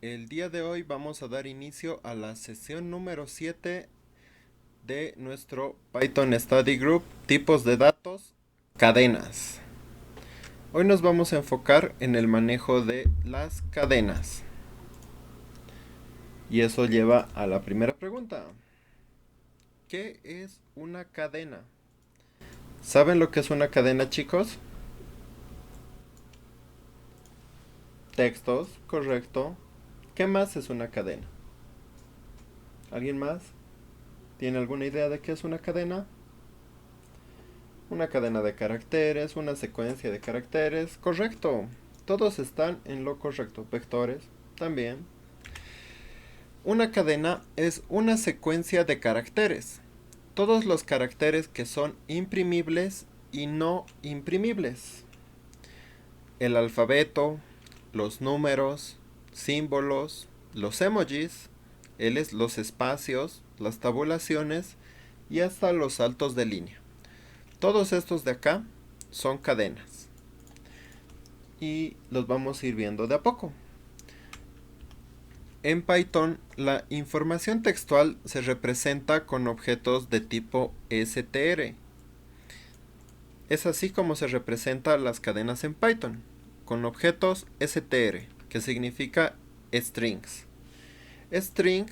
El día de hoy vamos a dar inicio a la sesión número 7 de nuestro Python Study Group, tipos de datos, cadenas. Hoy nos vamos a enfocar en el manejo de las cadenas. Y eso lleva a la primera pregunta. ¿Qué es una cadena? ¿Saben lo que es una cadena, chicos? Textos, correcto. ¿Qué más es una cadena? ¿Alguien más? ¿Tiene alguna idea de qué es una cadena? Una cadena de caracteres, una secuencia de caracteres. Correcto. Todos están en lo correcto. Vectores también. Una cadena es una secuencia de caracteres. Todos los caracteres que son imprimibles y no imprimibles. El alfabeto, los números, símbolos, los emojis, los espacios, las tabulaciones y hasta los saltos de línea. Todos estos de acá son cadenas. Y los vamos a ir viendo de a poco. En Python, la información textual se representa con objetos de tipo str. Es así como se representan las cadenas en Python, con objetos str, que significa strings. String,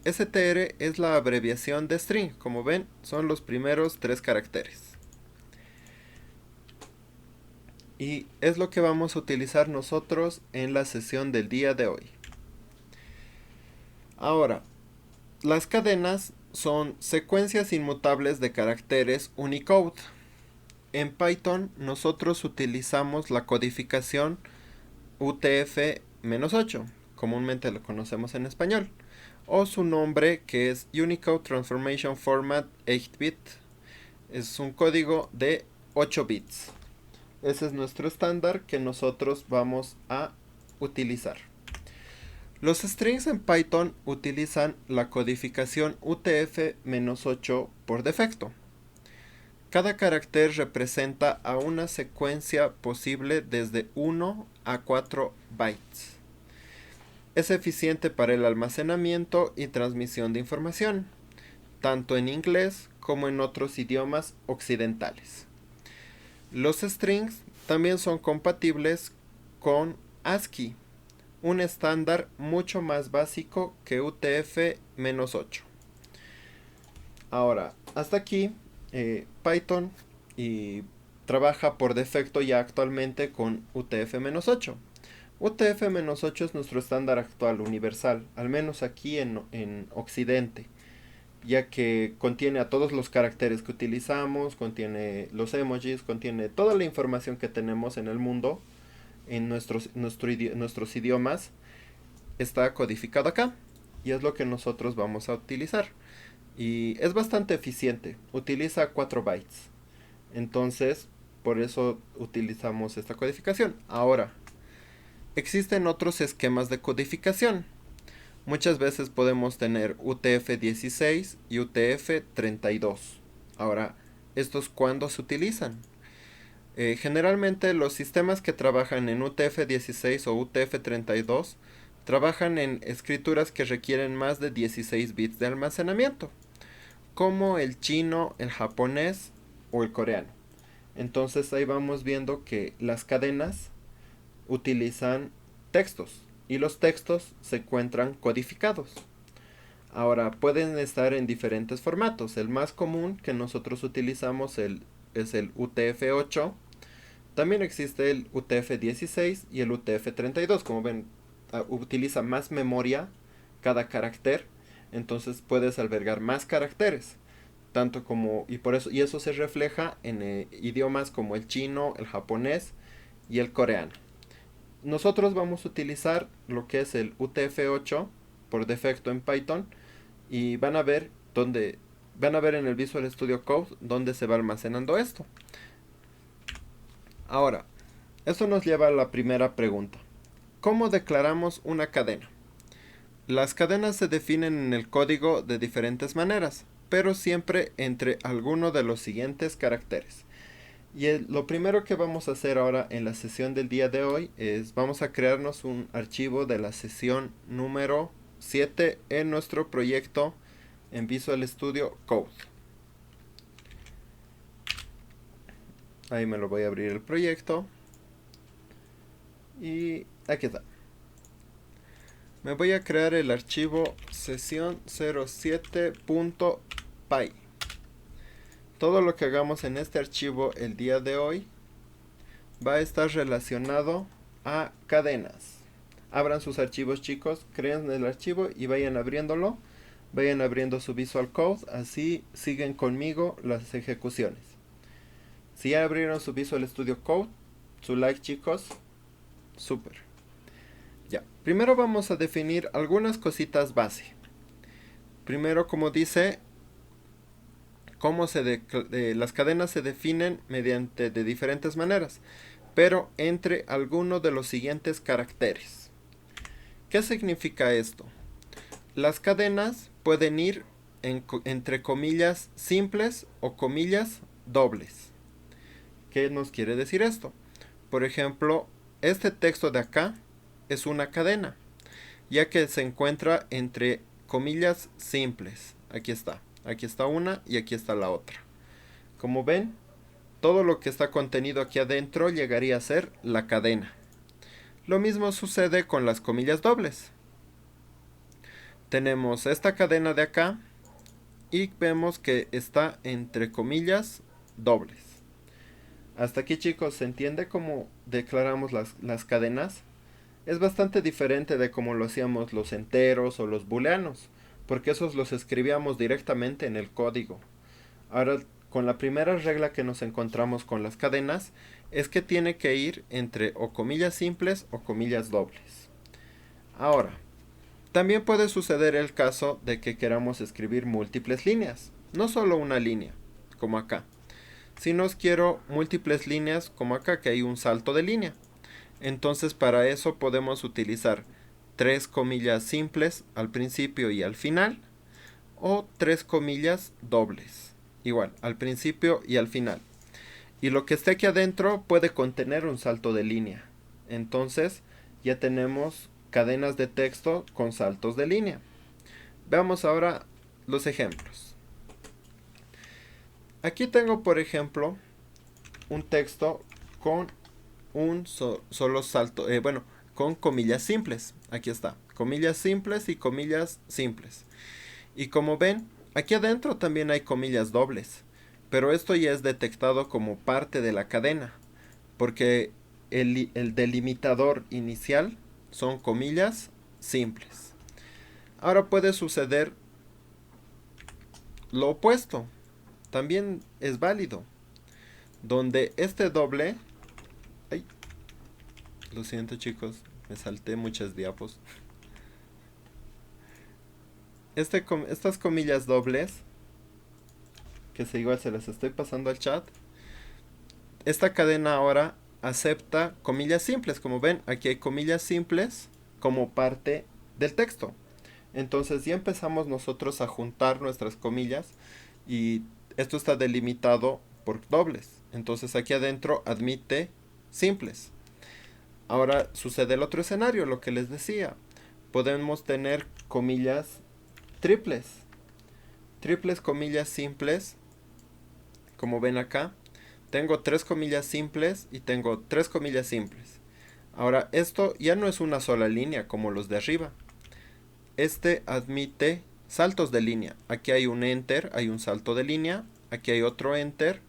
str es la abreviación de string. Como ven, son los primeros 3 caracteres. Y es lo que vamos a utilizar nosotros en la sesión del día de hoy. Ahora, las cadenas son secuencias inmutables de caracteres Unicode. En Python nosotros utilizamos la codificación UTF-8, comúnmente lo conocemos en español, o su nombre que es Unicode Transformation Format 8-bit. Es un código de 8 bits. Ese es nuestro estándar que nosotros vamos a utilizar. Los strings en Python utilizan la codificación UTF-8 por defecto. Cada carácter representa a una secuencia posible desde 1 a 4 bytes. Es eficiente para el almacenamiento y transmisión de información, tanto en inglés como en otros idiomas occidentales. Los strings también son compatibles con ASCII, un estándar mucho más básico que UTF-8. Ahora, hasta aquí Python trabaja por defecto ya actualmente con UTF-8. UTF-8 es nuestro estándar actual universal, al menos aquí en Occidente, ya que contiene a todos los caracteres que utilizamos, contiene los emojis, contiene toda la información que tenemos en el mundo, en nuestros idiomas, está codificado acá, y es lo que nosotros vamos a utilizar. Y es bastante eficiente, utiliza 4 bytes. Entonces, por eso utilizamos esta codificación. Ahora, existen otros esquemas de codificación. Muchas veces podemos tener UTF-16 y UTF-32. Ahora, ¿estos cuándo se utilizan? Generalmente los sistemas que trabajan en UTF-16 o UTF-32 trabajan en escrituras que requieren más de 16 bits de almacenamiento, como el chino, el japonés o el coreano. Entonces ahí vamos viendo que las cadenas utilizan textos y los textos se encuentran codificados. Ahora pueden estar en diferentes formatos. El más común que nosotros utilizamos es el UTF-8. También existe el UTF-16 y el UTF-32. Como ven, utiliza más memoria cada carácter, entonces puedes albergar más caracteres, tanto como y eso se refleja en idiomas como el chino, el japonés y el coreano. Nosotros vamos a utilizar lo que es el UTF-8 por defecto en Python, y van a ver en el Visual Studio Code dónde se va almacenando esto. Ahora, esto nos lleva a la primera pregunta. ¿Cómo declaramos una cadena? Las cadenas se definen en el código de diferentes maneras, pero siempre entre alguno de los siguientes caracteres. Lo primero que vamos a hacer ahora en la sesión del día de hoy es vamos a crearnos un archivo de la sesión número 7 en nuestro proyecto en Visual Studio Code. Ahí me lo voy a abrir el proyecto. Y aquí está. Me voy a crear el archivo sesión 07.py. Todo lo que hagamos en este archivo el día de hoy va a estar relacionado a cadenas. Abran sus archivos, chicos, creen el archivo y vayan abriéndolo. Vayan abriendo su Visual Code, así siguen conmigo las ejecuciones. Si ya abrieron su Visual Studio Code, su like, chicos, súper. Ya, primero vamos a definir algunas cositas base. Primero, como dice, las cadenas se definen mediante de diferentes maneras, pero entre alguno de los siguientes caracteres. ¿Qué significa esto? Las cadenas pueden ir entre comillas simples o comillas dobles. ¿Qué nos quiere decir esto? Por ejemplo, este texto de acá es una cadena, ya que se encuentra entre comillas simples. Aquí está una y aquí está la otra. Como ven, todo lo que está contenido aquí adentro llegaría a ser la cadena. Lo mismo sucede con las comillas dobles. Tenemos esta cadena de acá y vemos que está entre comillas dobles. Hasta aquí, chicos, ¿se entiende cómo declaramos las cadenas? Es bastante diferente de cómo lo hacíamos los enteros o los booleanos, porque esos los escribíamos directamente en el código. Ahora, con la primera regla que nos encontramos con las cadenas, es que tiene que ir entre o comillas simples o comillas dobles. Ahora, también puede suceder el caso de que queramos escribir múltiples líneas, no solo una línea, como acá. Si nos quiero múltiples líneas, como acá que hay un salto de línea. Entonces para eso podemos utilizar 3 comillas simples al principio y al final, o 3 comillas dobles, igual, al principio y al final. Y lo que esté aquí adentro puede contener un salto de línea. Entonces ya tenemos cadenas de texto con saltos de línea. Veamos ahora los ejemplos. Aquí tengo, por ejemplo, un texto con un solo salto, con comillas simples. Aquí está, comillas simples y comillas simples. Y como ven, aquí adentro también hay comillas dobles, pero esto ya es detectado como parte de la cadena, porque el delimitador inicial son comillas simples. Ahora puede suceder lo opuesto, también es válido, donde este doble... Ay, lo siento, chicos, me salté muchas diapos. Estas comillas dobles, que igual se las estoy pasando al chat, esta cadena ahora acepta comillas simples. Como ven, aquí hay comillas simples como parte del texto. Entonces ya empezamos nosotros a juntar nuestras comillas y esto está delimitado por dobles. Entonces aquí adentro admite simples. Ahora sucede el otro escenario, lo que les decía. Podemos tener comillas triples. Triples comillas simples. Como ven acá. Tengo 3 comillas simples y tengo 3 comillas simples. Ahora esto ya no es una sola línea como los de arriba. Este admite saltos de línea. Aquí hay un enter, hay un salto de línea. Aquí hay otro enter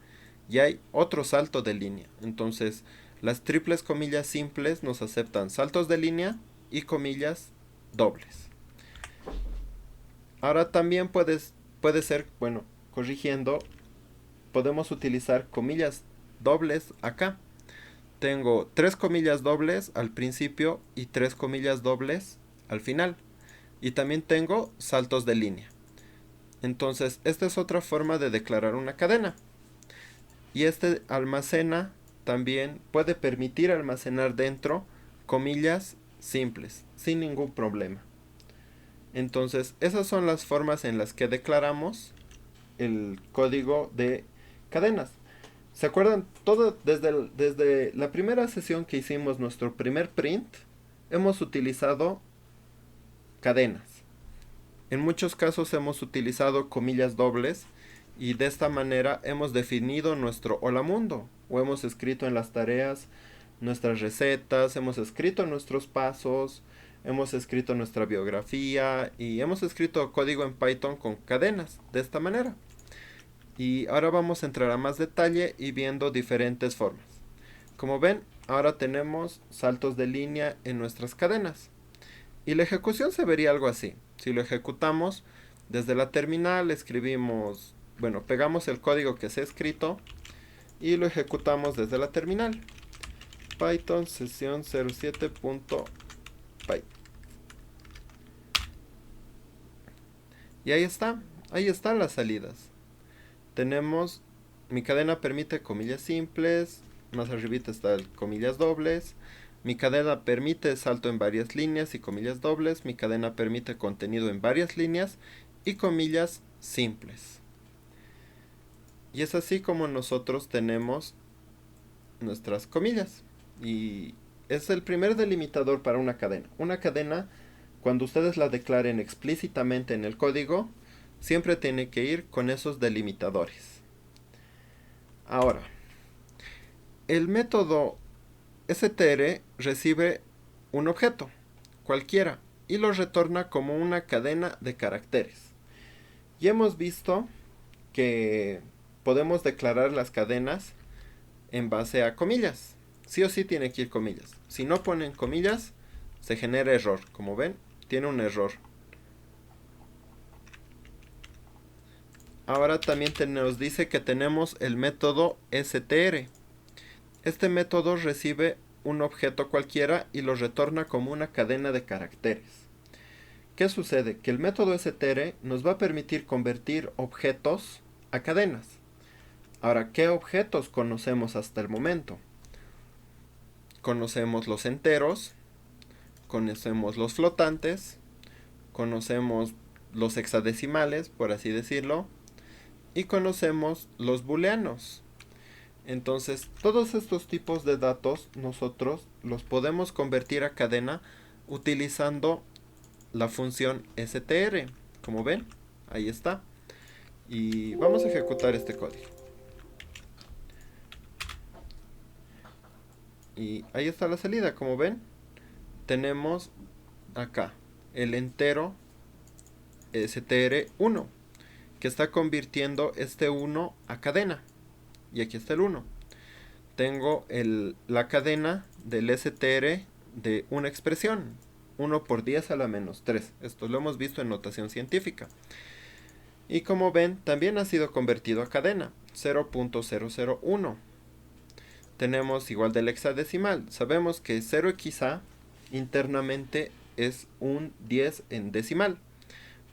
y hay otro salto de línea. Entonces las triples comillas simples nos aceptan saltos de línea y comillas dobles. Ahora también puede ser, corrigiendo, podemos utilizar comillas dobles acá. Tengo 3 comillas dobles al principio y 3 comillas dobles al final. Y también tengo saltos de línea. Entonces, esta es otra forma de declarar una cadena. Y este almacena también puede permitir almacenar dentro comillas simples, sin ningún problema. Entonces, esas son las formas en las que declaramos el código de cadenas. ¿Se acuerdan? Todo desde la primera sesión que hicimos nuestro primer print, hemos utilizado cadenas. En muchos casos hemos utilizado comillas dobles y de esta manera hemos definido nuestro hola mundo o hemos escrito en las tareas nuestras recetas, hemos escrito nuestros pasos, hemos escrito nuestra biografía y hemos escrito código en Python con cadenas de esta manera. Y ahora vamos a entrar a más detalle y viendo diferentes formas. Como ven, ahora tenemos saltos de línea en nuestras cadenas. Y la ejecución se vería algo así. Si lo ejecutamos desde la terminal, escribimos, bueno, pegamos el código que se ha escrito y lo ejecutamos desde la terminal. Python sesión 07.py. Y ahí están las salidas. Tenemos, mi cadena permite comillas simples, más arribita está el comillas dobles. Mi cadena permite salto en varias líneas y comillas dobles. Mi cadena permite contenido en varias líneas y comillas simples. Y es así como nosotros tenemos nuestras comillas. Y es el primer delimitador para una cadena. Una cadena, cuando ustedes la declaren explícitamente en el código, siempre tiene que ir con esos delimitadores. Ahora, el método str recibe un objeto, cualquiera, y lo retorna como una cadena de caracteres. Y hemos visto que podemos declarar las cadenas en base a comillas. Sí o sí tiene que ir comillas. Si no ponen comillas, se genera error. Como ven, tiene un error. Ahora también nos dice que tenemos el método str. Este método recibe un objeto cualquiera y lo retorna como una cadena de caracteres. ¿Qué sucede? Que el método str nos va a permitir convertir objetos a cadenas. Ahora, ¿qué objetos conocemos hasta el momento? Conocemos los enteros, conocemos los flotantes, conocemos los hexadecimales, por así decirlo, y conocemos los booleanos. Entonces, todos estos tipos de datos nosotros los podemos convertir a cadena utilizando la función str. Como ven, ahí está. Y vamos a ejecutar este código. Y ahí está la salida, como ven. Tenemos acá el entero str1, que está convirtiendo este 1 a cadena. Y aquí está el 1. Tengo la cadena del str de una expresión, 1 por 10 a la menos 3. Esto lo hemos visto en notación científica. Y como ven, también ha sido convertido a cadena, 0.001. Tenemos igual del hexadecimal. Sabemos que 0xa internamente es un 10 en decimal.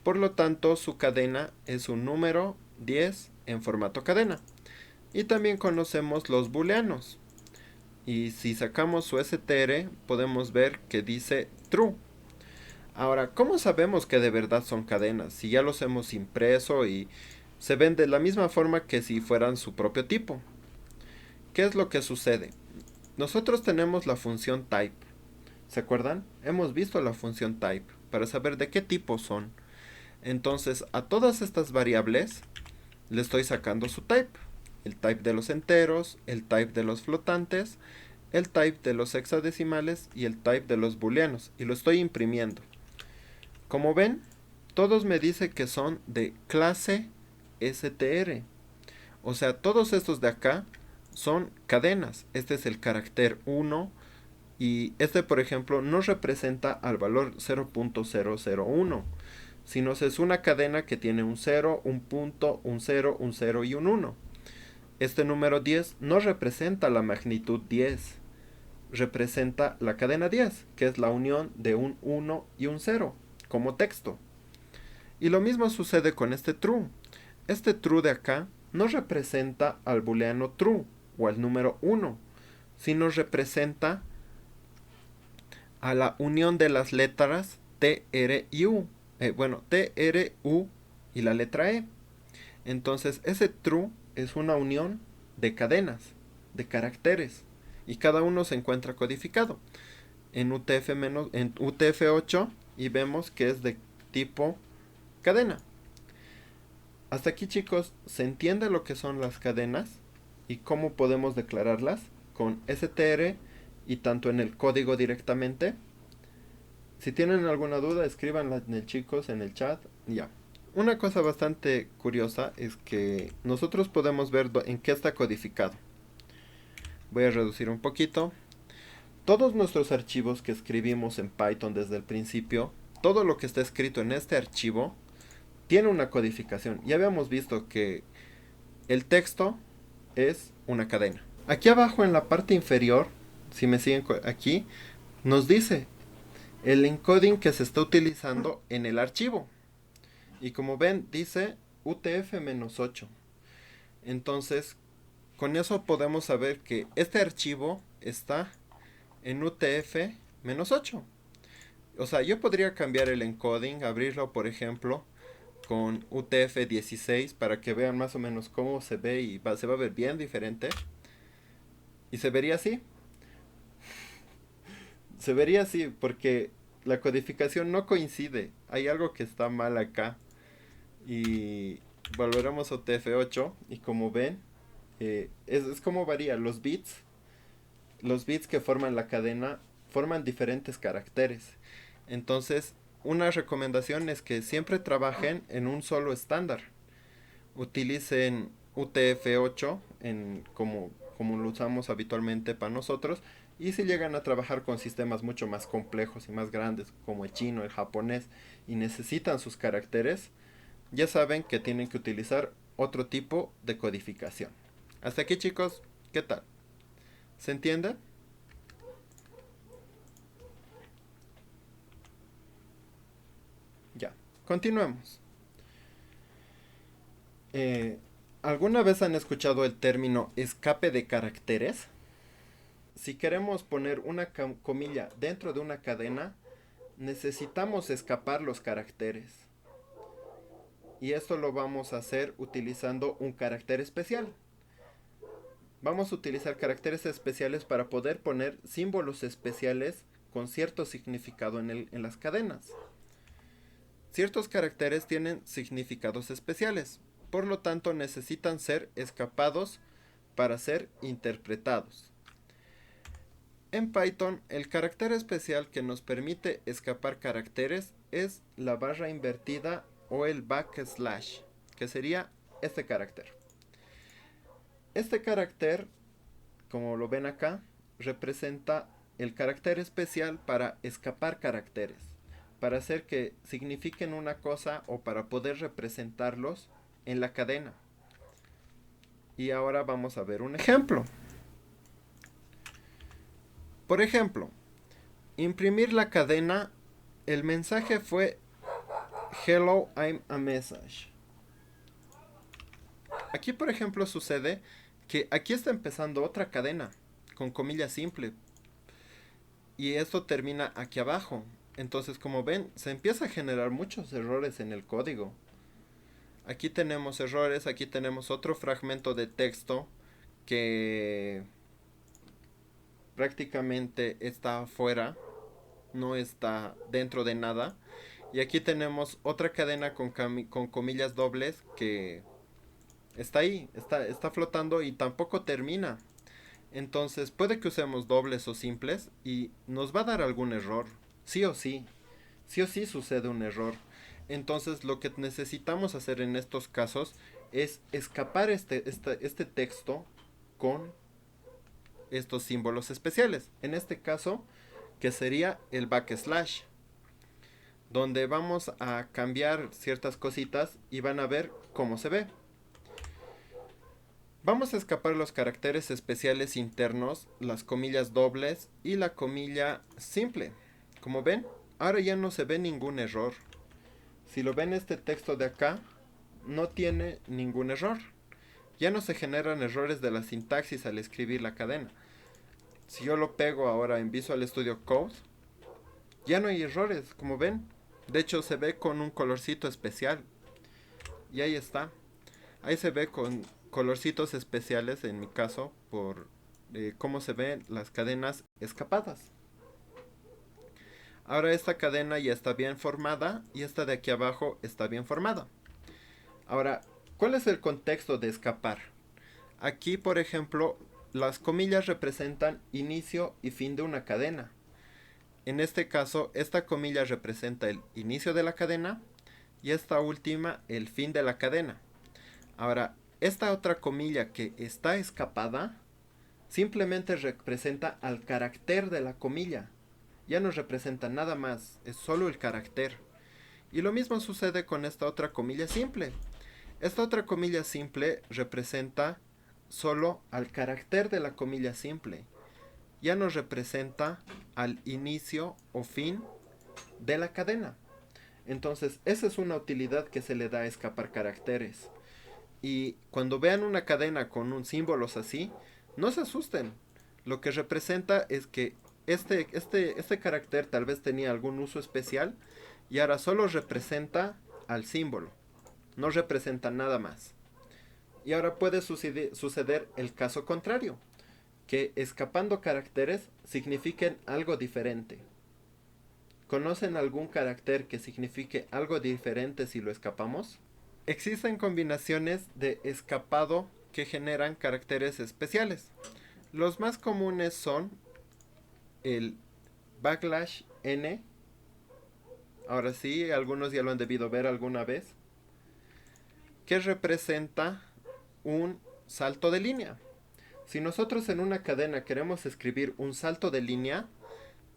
Por lo tanto, su cadena es un número 10 en formato cadena. Y también conocemos los booleanos. Y si sacamos su str, podemos ver que dice true. Ahora, ¿cómo sabemos que de verdad son cadenas? Si ya los hemos impreso y se ven de la misma forma que si fueran su propio tipo. ¿Qué es lo que sucede? Nosotros tenemos la función type. ¿Se acuerdan? Hemos visto la función type para saber de qué tipo son. Entonces, a todas estas variables le estoy sacando su type. El type de los enteros, el type de los flotantes, el type de los hexadecimales y el type de los booleanos. Y lo estoy imprimiendo. Como ven, todos me dicen que son de clase str. O sea, todos estos de acá son cadenas. Este es el carácter 1 y este, por ejemplo, no representa al valor 0.001, sino es una cadena que tiene un 0, un punto, un 0, un 0 y un 1. Este número 10 no representa la magnitud 10, representa la cadena 10, que es la unión de un 1 y un 0, como texto. Y lo mismo sucede con este true. Este true de acá no representa al booleano true o al número 1, sino representa a la unión de las letras T, R y U. T, R, U y la letra E. Entonces ese true es una unión de cadenas, de caracteres, y cada uno se encuentra codificado en en UTF-8 y vemos que es de tipo cadena. Hasta aquí, chicos, ¿se entiende lo que son las cadenas y cómo podemos declararlas con str y tanto en el código directamente? Si tienen alguna duda, escríbanla chicos en el chat. Ya. Una cosa bastante curiosa es que nosotros podemos ver en qué está codificado. Voy a reducir un poquito. Todos nuestros archivos que escribimos en Python desde el principio, todo lo que está escrito en este archivo tiene una codificación. Ya habíamos visto que el texto es una cadena. Aquí abajo en la parte inferior, si me siguen aquí, nos dice el encoding que se está utilizando en el archivo. Y como ven, dice UTF-8. Entonces, con eso podemos saber que este archivo está en UTF-8. O sea, yo podría cambiar el encoding, abrirlo, por ejemplo, con UTF-16 para que vean más o menos cómo se ve y se va a ver bien diferente. Y se vería así. Se vería así porque la codificación no coincide. Hay algo que está mal acá. Y volveremos a UTF-8 y como ven, es como varía. Los bits que forman la cadena forman diferentes caracteres. Entonces, una recomendación es que siempre trabajen en un solo estándar. Utilicen UTF-8 como lo usamos habitualmente para nosotros. Y si llegan a trabajar con sistemas mucho más complejos y más grandes, como el chino, el japonés, y necesitan sus caracteres, ya saben que tienen que utilizar otro tipo de codificación. Hasta aquí, chicos, ¿qué tal? ¿Se entiende? Ya, continuemos. Eh, ¿Alguna vez han escuchado el término escape de caracteres? Si queremos poner una comilla dentro de una cadena, necesitamos escapar los caracteres. Y esto lo vamos a hacer utilizando un carácter especial. Vamos a utilizar caracteres especiales para poder poner símbolos especiales con cierto significado en las cadenas. Ciertos caracteres tienen significados especiales, por lo tanto necesitan ser escapados para ser interpretados. En Python, el carácter especial que nos permite escapar caracteres es la barra invertida o el backslash, que sería este carácter. Este carácter, como lo ven acá, representa el carácter especial para escapar caracteres, para hacer que signifiquen una cosa o para poder representarlos en la cadena. Y ahora vamos a ver un ejemplo. Por ejemplo, imprimir la cadena, el mensaje fue Hello, I'm a message. Aquí, por ejemplo, sucede que aquí está empezando otra cadena con comilla simple y esto termina aquí abajo. Entonces, como ven, se empieza a generar muchos errores en el código. Aquí tenemos errores, aquí tenemos otro fragmento de texto que prácticamente está afuera, no está dentro de nada. Y aquí tenemos otra cadena con comillas dobles que está ahí, está flotando y tampoco termina. Entonces puede que usemos dobles o simples y nos va a dar algún error. Sí o sí. Sí o sí sucede un error. Entonces lo que necesitamos hacer en estos casos es escapar este texto con estos símbolos especiales. En este caso, que sería el backslash, donde vamos a cambiar ciertas cositas y van a ver cómo se ve. Vamos a escapar los caracteres especiales internos, las comillas dobles y la comilla simple. Como ven, ahora ya no se ve ningún error. Si lo ven, este texto de acá no tiene ningún error. Ya no se generan errores de la sintaxis al escribir la cadena. Si yo lo pego ahora en Visual Studio Code, ya no hay errores, como ven. De hecho, se ve con un colorcito especial. Y ahí está. Ahí se ve con colorcitos especiales, en mi caso, por cómo se ven las cadenas escapadas. Ahora esta cadena ya está bien formada y esta de aquí abajo está bien formada. Ahora, ¿cuál es el contexto de escapar? Aquí, por ejemplo, las comillas representan inicio y fin de una cadena. En este caso, esta comilla representa el inicio de la cadena y esta última el fin de la cadena. Ahora, esta otra comilla que está escapada simplemente representa al carácter de la comilla. Ya no representa nada más, es solo el carácter. Y lo mismo sucede con esta otra comilla simple. Esta otra comilla simple representa solo al carácter de la comilla simple. Ya no representa al inicio o fin de la cadena. Entonces, esa es una utilidad que se le da a escapar caracteres. Y cuando vean una cadena con un símbolos así, no se asusten. Lo que representa es que este carácter tal vez tenía algún uso especial y ahora solo representa al símbolo. No representa nada más. Y ahora puede suceder el caso contrario, que escapando caracteres signifiquen algo diferente. ¿Conocen algún carácter que signifique algo diferente si lo escapamos? Existen combinaciones de escapado que generan caracteres especiales. Los más comunes son el \n. Ahora sí, algunos ya lo han debido ver alguna vez, que representa un salto de línea. Si nosotros en una cadena queremos escribir un salto de línea,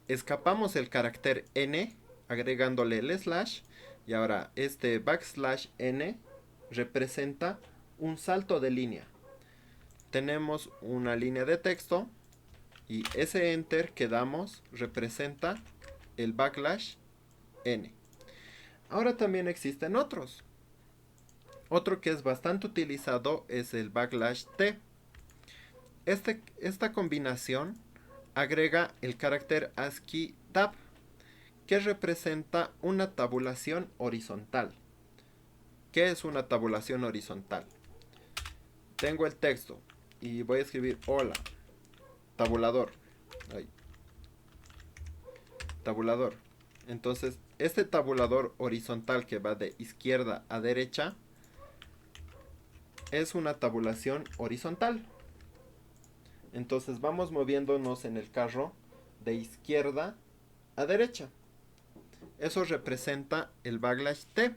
escapamos el carácter n agregándole el slash y ahora este \n representa un salto de línea. Tenemos una línea de texto y ese enter que damos representa el \n. Ahora también existen otros. Otro que es bastante utilizado es el \t. Esta combinación agrega el carácter ASCII tab, que representa una tabulación horizontal. ¿Qué es una tabulación horizontal? Tengo el texto y voy a escribir hola, tabulador. Tabulador. Entonces, este tabulador horizontal que va de izquierda a derecha es una tabulación horizontal. Entonces vamos moviéndonos en el carro de izquierda a derecha. Eso representa el \t,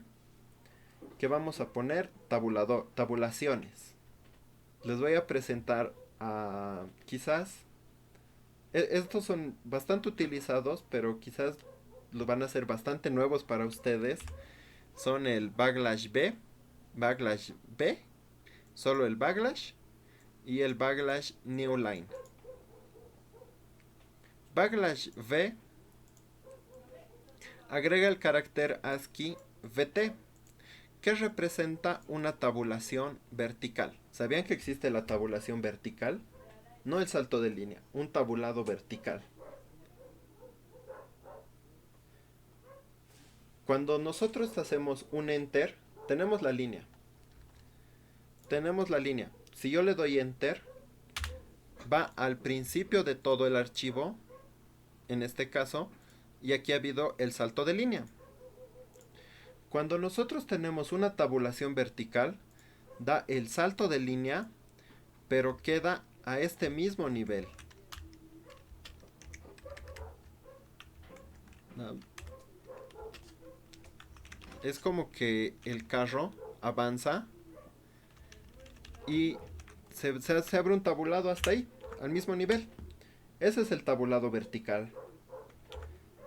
que vamos a poner tabulaciones. Les voy a presentar quizás estos son bastante utilizados, pero quizás lo van a ser bastante nuevos para ustedes. Son el \b, solo el / y el \newline. \v agrega el carácter ASCII vt, que representa una tabulación vertical. ¿Sabían que existe la tabulación vertical? No el salto de línea, un tabulado vertical. Cuando nosotros hacemos un enter, tenemos la línea. Si yo le doy enter, va al principio de todo el archivo, en este caso, y aquí ha habido el salto de línea. Cuando nosotros tenemos una tabulación vertical, da el salto de línea, pero queda a este mismo nivel. Es como que el carro avanza y se abre un tabulado hasta ahí, al mismo nivel. Ese es el tabulado vertical.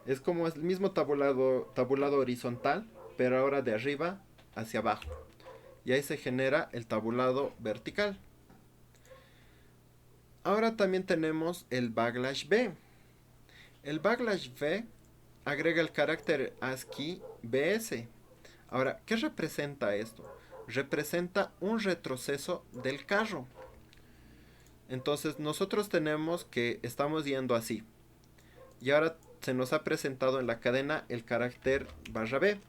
Es como el mismo tabulado horizontal, pero ahora de arriba hacia abajo. Y ahí se genera el tabulado vertical. Ahora también tenemos el \b. El \b agrega el carácter ASCII bs. Ahora, ¿qué representa esto? Representa un retroceso del carro. Entonces nosotros tenemos que estamos yendo así. Y ahora se nos ha presentado en la cadena el carácter \b.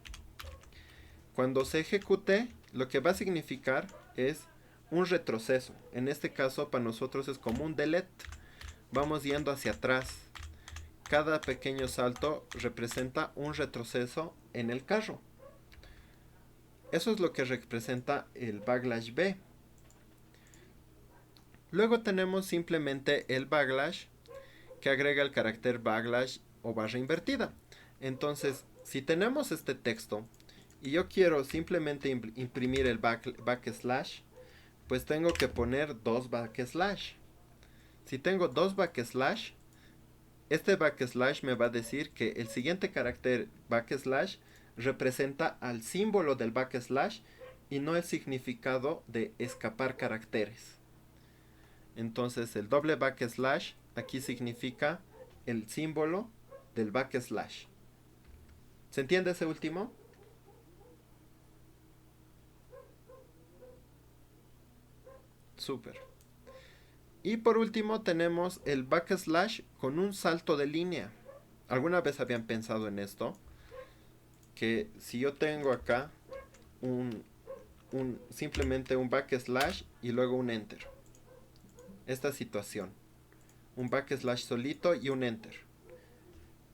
Cuando se ejecute, lo que va a significar es un retroceso. En este caso para nosotros es como un delete. Vamos yendo hacia atrás. Cada pequeño salto representa un retroceso en el carro. Eso es lo que representa el backlash B. Luego tenemos simplemente el backlash, que agrega el carácter backlash o barra invertida. Entonces, si tenemos este texto y yo quiero simplemente imprimir el backslash, pues tengo que poner dos backslash. Si tengo dos backslash, este backslash me va a decir que el siguiente carácter backslash representa al símbolo del backslash y no el significado de escapar caracteres. Entonces el doble backslash aquí significa el símbolo del backslash. ¿Se entiende ese último? Súper. Y por último tenemos el backslash con un salto de línea. ¿Alguna vez habían pensado en esto? Que si yo tengo acá simplemente un backslash y luego un enter. Esta situación. Un backslash solito y un enter.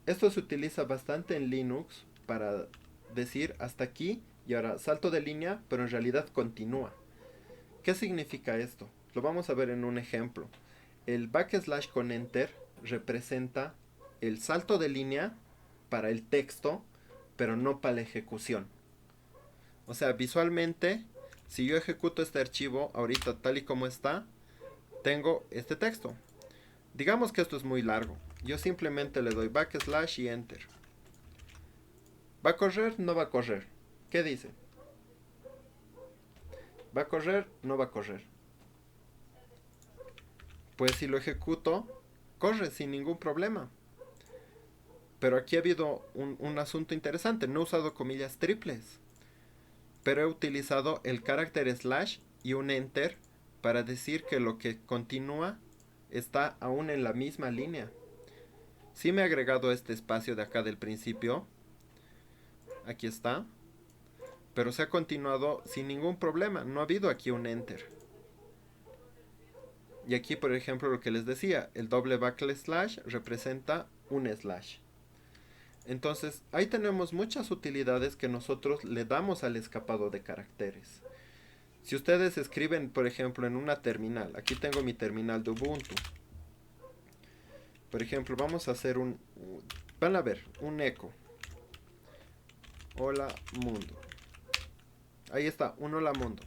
Esto se utiliza bastante en Linux para decir hasta aquí y ahora salto de línea, pero en realidad continúa. ¿Qué significa esto? Lo vamos a ver en un ejemplo. El backslash con enter representa el salto de línea para el texto, pero no para la ejecución. O sea, visualmente, si yo ejecuto este archivo ahorita tal y como está, tengo este texto. Digamos que esto es muy largo. Yo simplemente le doy backslash y enter. ¿Va a correr? No va a correr. ¿Qué dice? ¿Va a correr? No va a correr. Pues si lo ejecuto, corre sin ningún problema. Pero aquí ha habido un asunto interesante. No he usado comillas triples, pero he utilizado el carácter slash y un enter para decir que lo que continúa está aún en la misma línea. Sí me he agregado este espacio de acá del principio. Aquí está. Pero se ha continuado sin ningún problema. No ha habido aquí un enter. Y aquí, por ejemplo, lo que les decía, el doble backslash representa un slash. Entonces, ahí tenemos muchas utilidades que nosotros le damos al escapado de caracteres. Si ustedes escriben, por ejemplo, en una terminal, aquí tengo mi terminal de Ubuntu. Por ejemplo, vamos a hacer van a ver, un eco. Hola mundo. Ahí está, un hola mundo.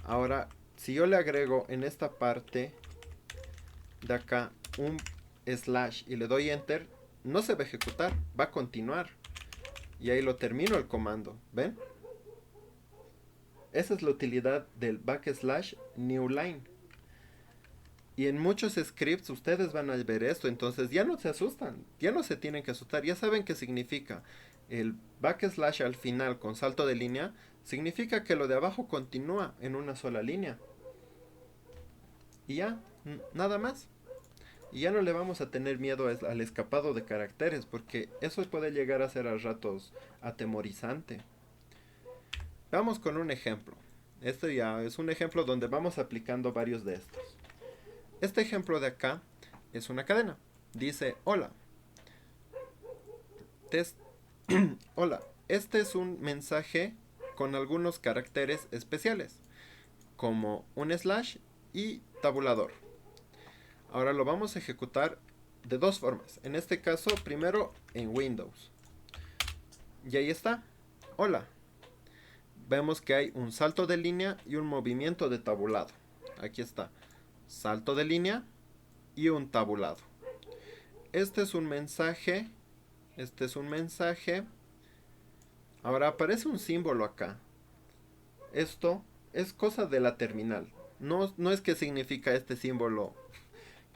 Ahora, si yo le agrego en esta parte de acá un slash y le doy enter, no se va a ejecutar, va a continuar. Y ahí lo termino el comando, ¿ven? Esa es la utilidad del backslash new line. Y en muchos scripts ustedes van a ver esto, entonces ya no se asustan, ya no se tienen que asustar, ya saben qué significa. El backslash al final con salto de línea significa que lo de abajo continúa en una sola línea. Y ya, nada más. Y ya no le vamos a tener miedo al escapado de caracteres, porque eso puede llegar a ser a ratos atemorizante. Vamos con un ejemplo. Este ya es un ejemplo donde vamos aplicando varios de estos. Este ejemplo de acá es una cadena. Dice, hola. Hola. Este es un mensaje con algunos caracteres especiales, como un slash y tabulador. Ahora lo vamos a ejecutar de dos formas. En este caso, primero en Windows. Y ahí está. Hola. Vemos que hay un salto de línea y un movimiento de tabulado. Aquí está. Salto de línea y un tabulado. Este es un mensaje. Este es un mensaje. Ahora aparece un símbolo acá. Esto es cosa de la terminal. No es que significa este símbolo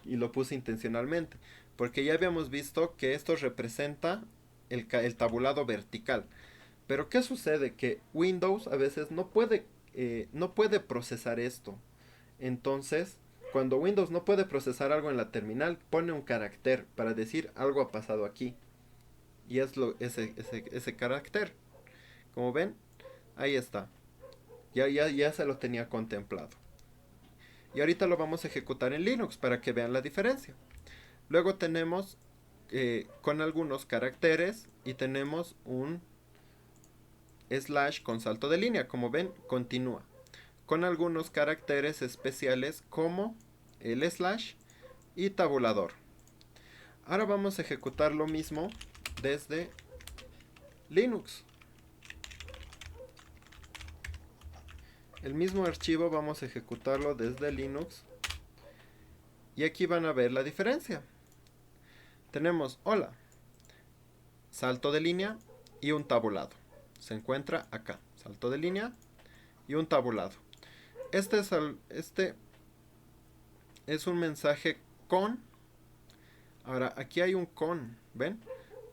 y lo puse intencionalmente. Porque ya habíamos visto que esto representa el tabulado vertical. Pero ¿qué sucede? Que Windows a veces no puede procesar esto. Entonces, cuando Windows no puede procesar algo en la terminal, pone un carácter para decir algo ha pasado aquí. Y es ese carácter. Como ven, ahí está. Ya se lo tenía contemplado. Y ahorita lo vamos a ejecutar en Linux para que vean la diferencia. Luego tenemos con algunos caracteres y tenemos un slash con salto de línea. Como ven, continúa. Con algunos caracteres especiales como el slash y tabulador. Ahora vamos a ejecutar lo mismo desde Linux. El mismo archivo vamos a ejecutarlo desde Linux. Y aquí van a ver la diferencia. Tenemos hola, salto de línea y un tabulado. Se encuentra acá, salto de línea y un tabulado. Este es un mensaje con. Ahora aquí hay un con, ¿ven?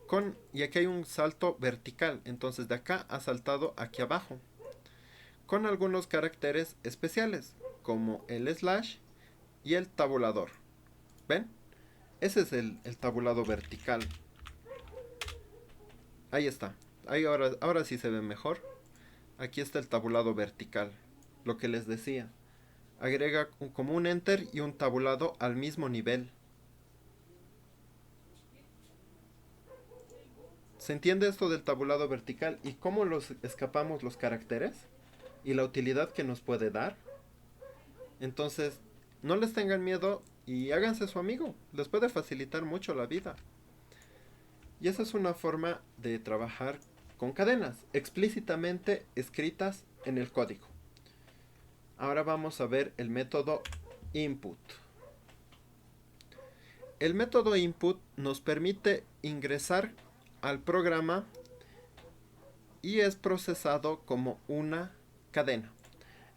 Con, y aquí hay un salto vertical. Entonces de acá ha saltado aquí abajo. Con algunos caracteres especiales, como el slash y el tabulador. ¿Ven? Ese es el tabulado vertical. Ahí está. Ahí ahora sí se ve mejor. Aquí está el tabulado vertical. Lo que les decía. Agrega como un enter y un tabulado al mismo nivel. ¿Se entiende esto del tabulado vertical y cómo los escapamos los caracteres? Y la utilidad que nos puede dar. Entonces, no les tengan miedo y háganse su amigo. Les puede facilitar mucho la vida. Y esa es una forma de trabajar con cadenas explícitamente escritas en el código. Ahora vamos a ver el método input. El método input nos permite ingresar al programa y es procesado como una cadena.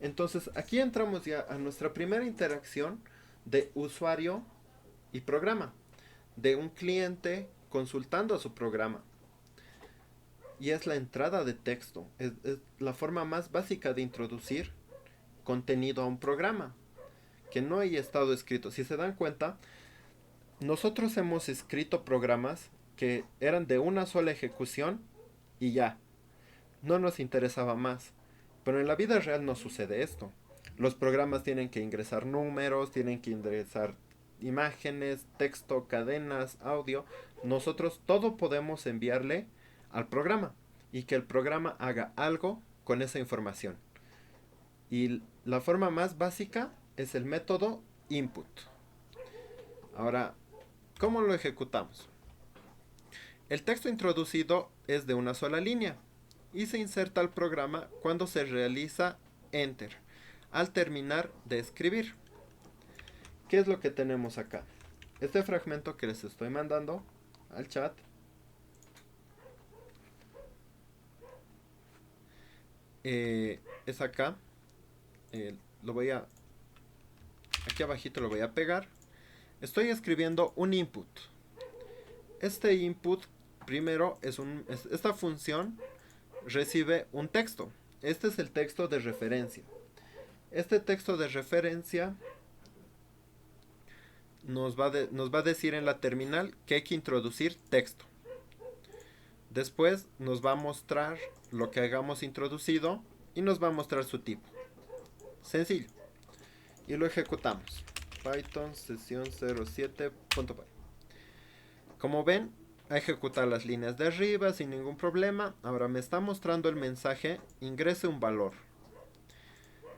Entonces aquí entramos ya a nuestra primera interacción de usuario y programa, de un cliente consultando a su programa. Y es la entrada de texto, es la forma más básica de introducir contenido a un programa, que no haya estado escrito. Si se dan cuenta, nosotros hemos escrito programas que eran de una sola ejecución y ya, no nos interesaba más. Pero en la vida real no sucede esto. Los programas tienen que ingresar números, tienen que ingresar imágenes, texto, cadenas, audio. Nosotros todo podemos enviarle al programa y que el programa haga algo con esa información. Y la forma más básica es el método input. Ahora, ¿cómo lo ejecutamos? El texto introducido es de una sola línea y se inserta al programa cuando se realiza enter al terminar de escribir. ¿Qué es lo que tenemos acá? Este fragmento que les estoy mandando al chat es acá. Lo voy a aquí abajito lo voy a pegar. Estoy escribiendo un input. Este input primero esta función recibe un texto. Este es el texto de referencia. Este texto de referencia nos va a decir en la terminal que hay que introducir texto. Después nos va a mostrar lo que hayamos introducido y nos va a mostrar su tipo. Sencillo. Y lo ejecutamos. Python sesión 07.py. Como ven, a ejecutar las líneas de arriba sin ningún problema. Ahora me está mostrando el mensaje, ingrese un valor.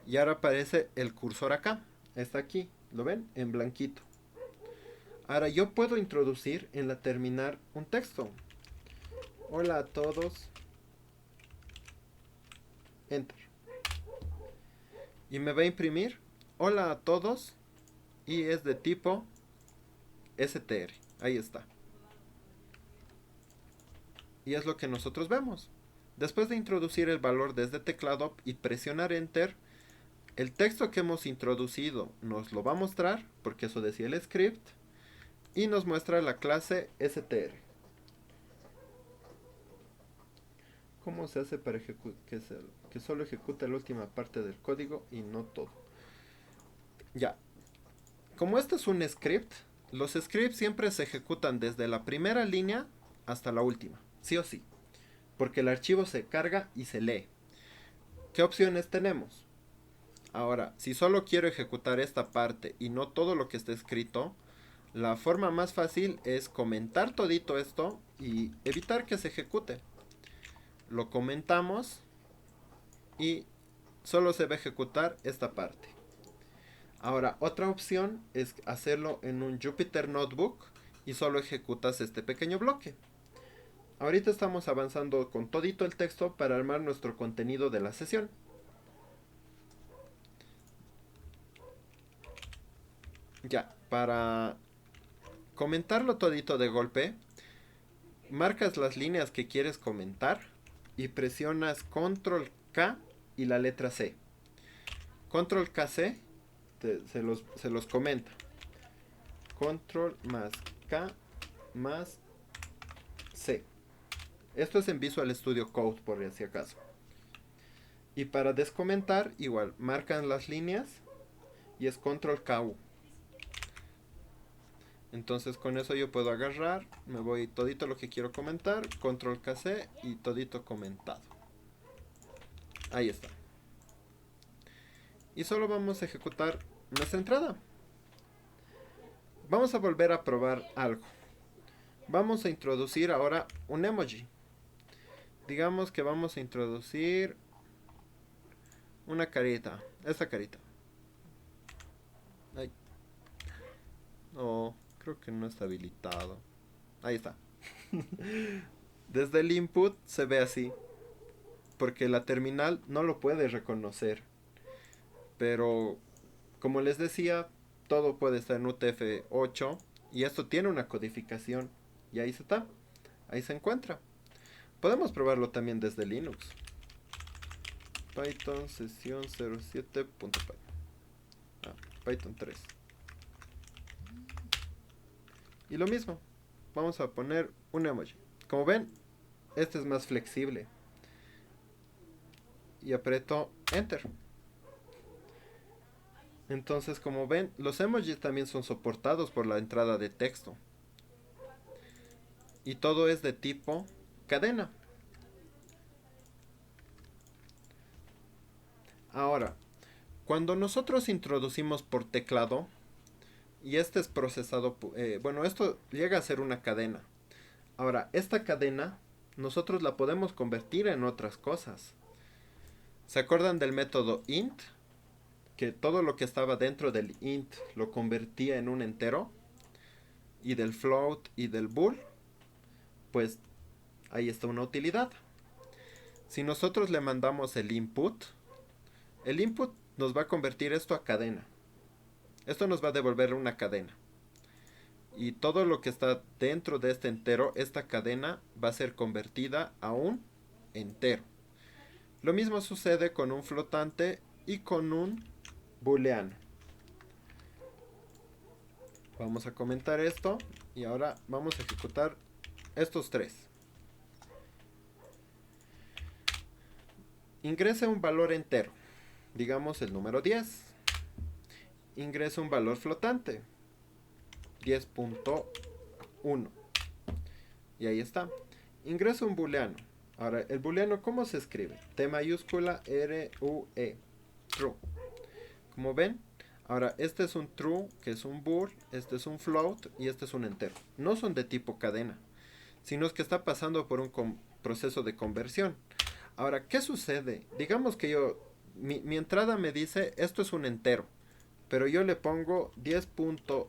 Y ahora aparece el cursor acá. Está aquí, ¿lo ven? En blanquito. Ahora yo puedo introducir en la terminal un texto. Hola a todos. Enter. Y me va a imprimir hola a todos. Y es de tipo str. Ahí está. Y es lo que nosotros vemos. Después de introducir el valor desde teclado y presionar enter, el texto que hemos introducido nos lo va a mostrar, porque eso decía el script, y nos muestra la clase str. ¿Cómo se hace para que solo ejecute la última parte del código y no todo? Ya. Como este es un script, los scripts siempre se ejecutan desde la primera línea hasta la última, sí o sí, porque el archivo se carga y se lee. ¿Qué opciones tenemos? Ahora, si solo quiero ejecutar esta parte y no todo lo que está escrito, la forma más fácil es comentar todito esto y evitar que se ejecute. Lo comentamos y solo se va a ejecutar esta parte. Ahora, otra opción es hacerlo en un Jupyter Notebook y solo ejecutas este pequeño bloque. Ahorita estamos avanzando con todito el texto para armar nuestro contenido de la sesión. Ya, para comentarlo todito de golpe, marcas las líneas que quieres comentar y presionas Control K y la letra C. Control KC se los comenta. Control más K más C. Esto es en Visual Studio Code por si acaso. Y para descomentar, igual, marcan las líneas y es Control KU. Entonces con eso yo puedo agarrar, me voy todito lo que quiero comentar, Control KC y todito comentado. Ahí está. Y solo vamos a ejecutar nuestra entrada. Vamos a volver a probar algo. Vamos a introducir ahora un emoji. Digamos que vamos a introducir una carita. Esta carita. Ay. No, creo que no está habilitado. Ahí está. Desde el input se ve así. Porque la terminal no lo puede reconocer. Pero, como les decía, todo puede estar en UTF-8. Y esto tiene una codificación. Y ahí se está. Ahí se encuentra. Podemos probarlo también desde Linux. Python sesión 07.py. Python 3. Y lo mismo. Vamos a poner un emoji. Como ven, este es más flexible. Y aprieto Enter. Entonces, como ven, los emojis también son soportados por la entrada de texto. Y todo es de tipo cadena. Ahora, cuando nosotros introducimos por teclado, y este es procesado, bueno, esto llega a ser una cadena. Ahora, esta cadena, nosotros la podemos convertir en otras cosas. ¿Se acuerdan del método int? Que todo lo que estaba dentro del int lo convertía en un entero. Y del float y del bool. Pues ahí está una utilidad. Si nosotros le mandamos el input nos va a convertir esto a cadena. Esto nos va a devolver una cadena. Y todo lo que está dentro de este entero, esta cadena va a ser convertida a un entero. Lo mismo sucede con un flotante y con un booleano. Vamos a comentar esto y ahora vamos a ejecutar estos tres. Ingresa un valor entero, digamos el número 10. Ingresa un valor flotante, 10.1. Y ahí está. Ingresa un booleano. Ahora, el booleano, ¿cómo se escribe? T mayúscula R-U-E. True. Como ven, ahora este es un true, que es un bool, este es un float y este es un entero. No son de tipo cadena, sino es que está pasando por un proceso de conversión. Ahora, ¿qué sucede? Digamos que mi entrada me dice, esto es un entero, pero yo le pongo 10.5,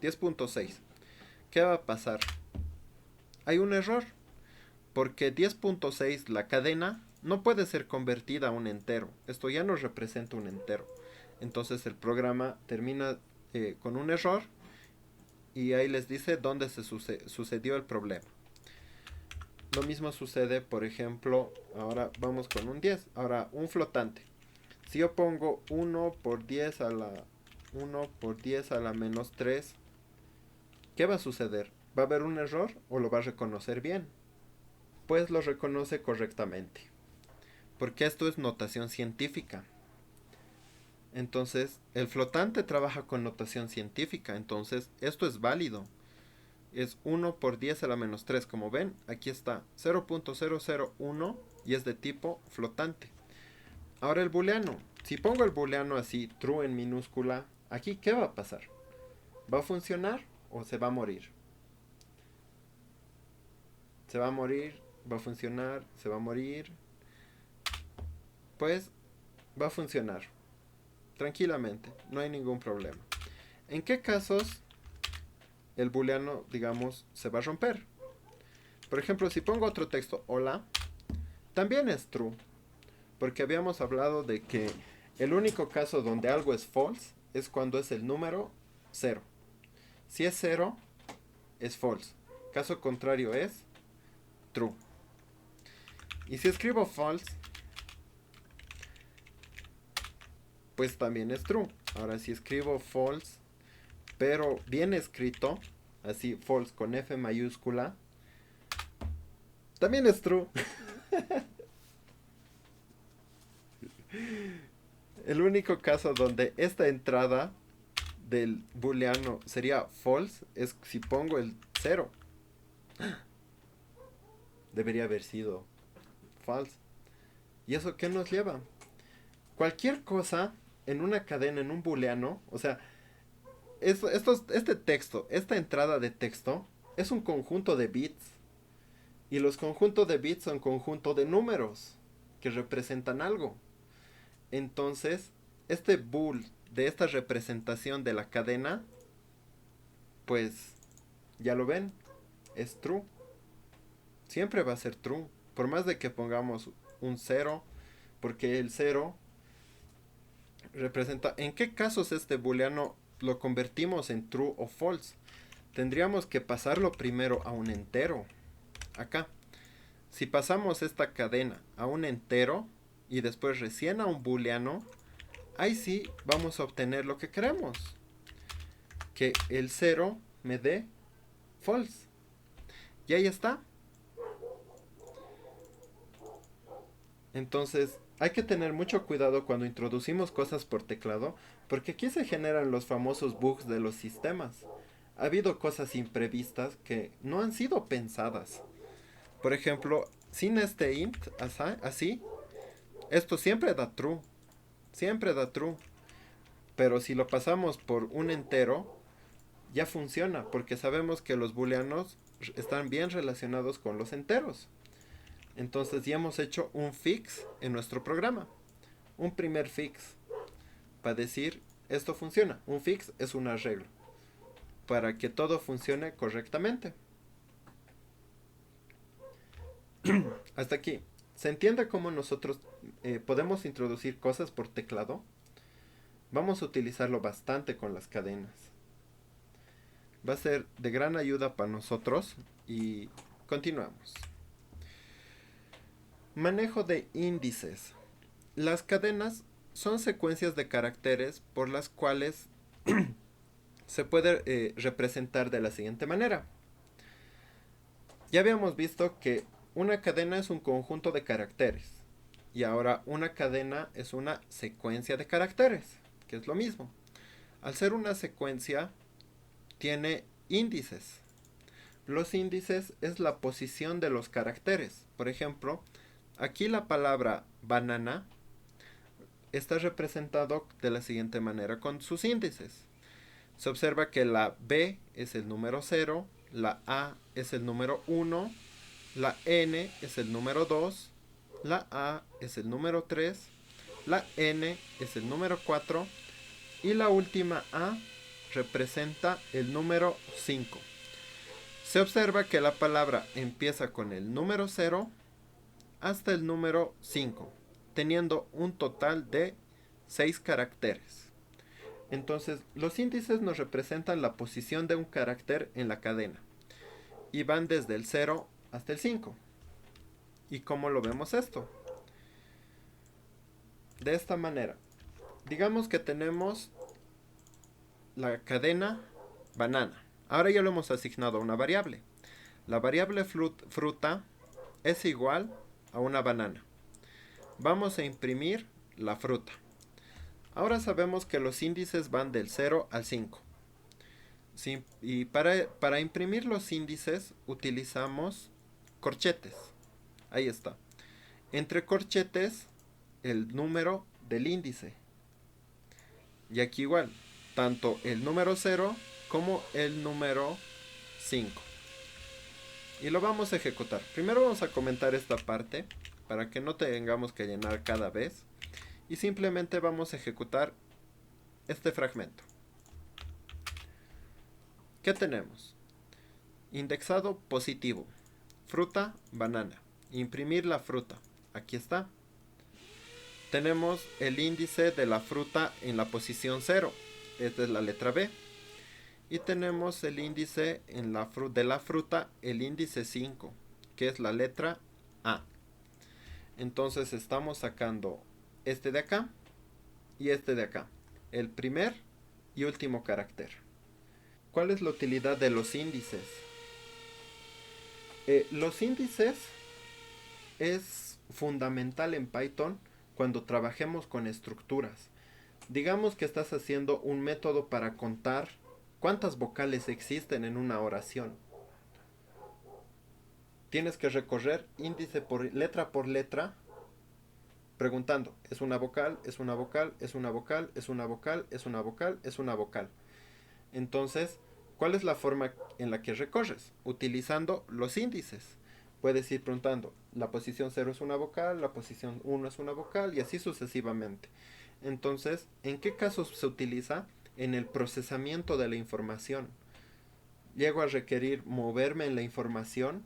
10.6. ¿Qué va a pasar? Hay un error, porque 10.6, la cadena, no puede ser convertida a un entero. Esto ya no representa un entero. Entonces el programa termina con un error y ahí les dice dónde se sucedió el problema. Lo mismo sucede, por ejemplo, ahora vamos con un 10. Ahora, un flotante. Si yo pongo 1 por 10 a la menos 3, ¿qué va a suceder? ¿Va a haber un error o lo va a reconocer bien? Pues lo reconoce correctamente. Porque esto es notación científica. Entonces, el flotante trabaja con notación científica. Entonces, esto es válido. Es 1 por 10 a la menos 3. Como ven, aquí está 0.001 y es de tipo flotante. Ahora el booleano. Si pongo el booleano así, true en minúscula, aquí, ¿qué va a pasar? ¿Va a funcionar o se va a morir? Se va a morir, va a funcionar, se va a morir. Pues va a funcionar tranquilamente, no hay ningún problema. ¿En qué casos el booleano, digamos, se va a romper? Por ejemplo, si pongo otro texto, hola, también es true, porque habíamos hablado de que el único caso donde algo es false es cuando es el número 0. Si es 0, es false. Caso contrario es true. Y si escribo false, pues también es true. Ahora si escribo false, pero bien escrito, así false con F mayúscula, también es true. El único caso donde esta entrada del booleano sería false es si pongo el 0. Debería haber sido false. ¿Y eso qué nos lleva? Cualquier cosa en una cadena, en un booleano, o sea, este texto, esta entrada de texto, es un conjunto de bits. Y los conjuntos de bits son conjunto de números que representan algo. Entonces, este bool de esta representación de la cadena, pues ya lo ven, es true. Siempre va a ser true. Por más de que pongamos un 0, porque el 0 representa... ¿En qué casos este booleano lo convertimos en true o false? Tendríamos que pasarlo primero a un entero. Acá. Si pasamos esta cadena a un entero y después recién a un booleano, ahí sí vamos a obtener lo que queremos. Que el 0 me dé false. Y ahí está. Entonces, hay que tener mucho cuidado cuando introducimos cosas por teclado, porque aquí se generan los famosos bugs de los sistemas. Ha habido cosas imprevistas que no han sido pensadas. Por ejemplo, sin este int, así, esto siempre da true. Siempre da true. Pero si lo pasamos por un entero, ya funciona, porque sabemos que los booleanos están bien relacionados con los enteros. Entonces ya hemos hecho un fix en nuestro programa. Un primer fix para decir esto funciona. Un fix es un arreglo para que todo funcione correctamente. Hasta aquí. ¿Se entiende cómo nosotros podemos introducir cosas por teclado? Vamos a utilizarlo bastante con las cadenas. Va a ser de gran ayuda para nosotros y continuamos. Manejo de índices. Las cadenas son secuencias de caracteres por las cuales se puede representar de la siguiente manera. Ya habíamos visto que una cadena es un conjunto de caracteres y ahora una cadena es una secuencia de caracteres, que es lo mismo. Al ser una secuencia tiene índices. Los índices es la posición de los caracteres. Por ejemplo, aquí la palabra banana está representado de la siguiente manera con sus índices. Se observa que la B es el número 0, la A es el número 1, la N es el número 2, la A es el número 3, la N es el número 4 y la última A representa el número 5. Se observa que la palabra empieza con el número 0 hasta el número 5, teniendo un total de 6 caracteres. Entonces, los índices nos representan la posición de un carácter en la cadena y van desde el 0 hasta el 5. ¿Y cómo lo vemos esto? De esta manera. Digamos que tenemos la cadena banana. Ahora ya lo hemos asignado a una variable. La variable fruta es igual a una banana. Vamos a imprimir la fruta. Ahora sabemos que los índices van del 0 al 5. Sí, y para imprimir los índices utilizamos corchetes. Ahí está. Entre corchetes el número del índice. Y aquí igual, tanto el número 0 como el número 5. Y lo vamos a ejecutar. Primero vamos a comentar esta parte para que no tengamos que llenar cada vez. Y simplemente vamos a ejecutar este fragmento. ¿Qué tenemos? Indexado positivo. Fruta, banana. Imprimir la fruta. Aquí está. Tenemos el índice de la fruta en la posición 0. Esta es la letra B. Y tenemos el índice de la fruta, el índice 5, que es la letra A. Entonces estamos sacando este de acá y este de acá. El primer y último carácter. ¿Cuál es la utilidad de los índices? Los índices es fundamental en Python cuando trabajemos con estructuras. Digamos que estás haciendo un método para contar cuántas vocales existen en una oración. Tienes que recorrer índice por letra, preguntando, ¿es una vocal? ¿Es una vocal? ¿Es una vocal? ¿Es una vocal? ¿Es una vocal? ¿Es una vocal? Entonces, ¿cuál es la forma en la que recorres? Utilizando los índices. Puedes ir preguntando, la posición 0 es una vocal, la posición 1 es una vocal y así sucesivamente. Entonces, ¿en qué casos se utiliza? En el procesamiento de la información. Llego a requerir moverme en la información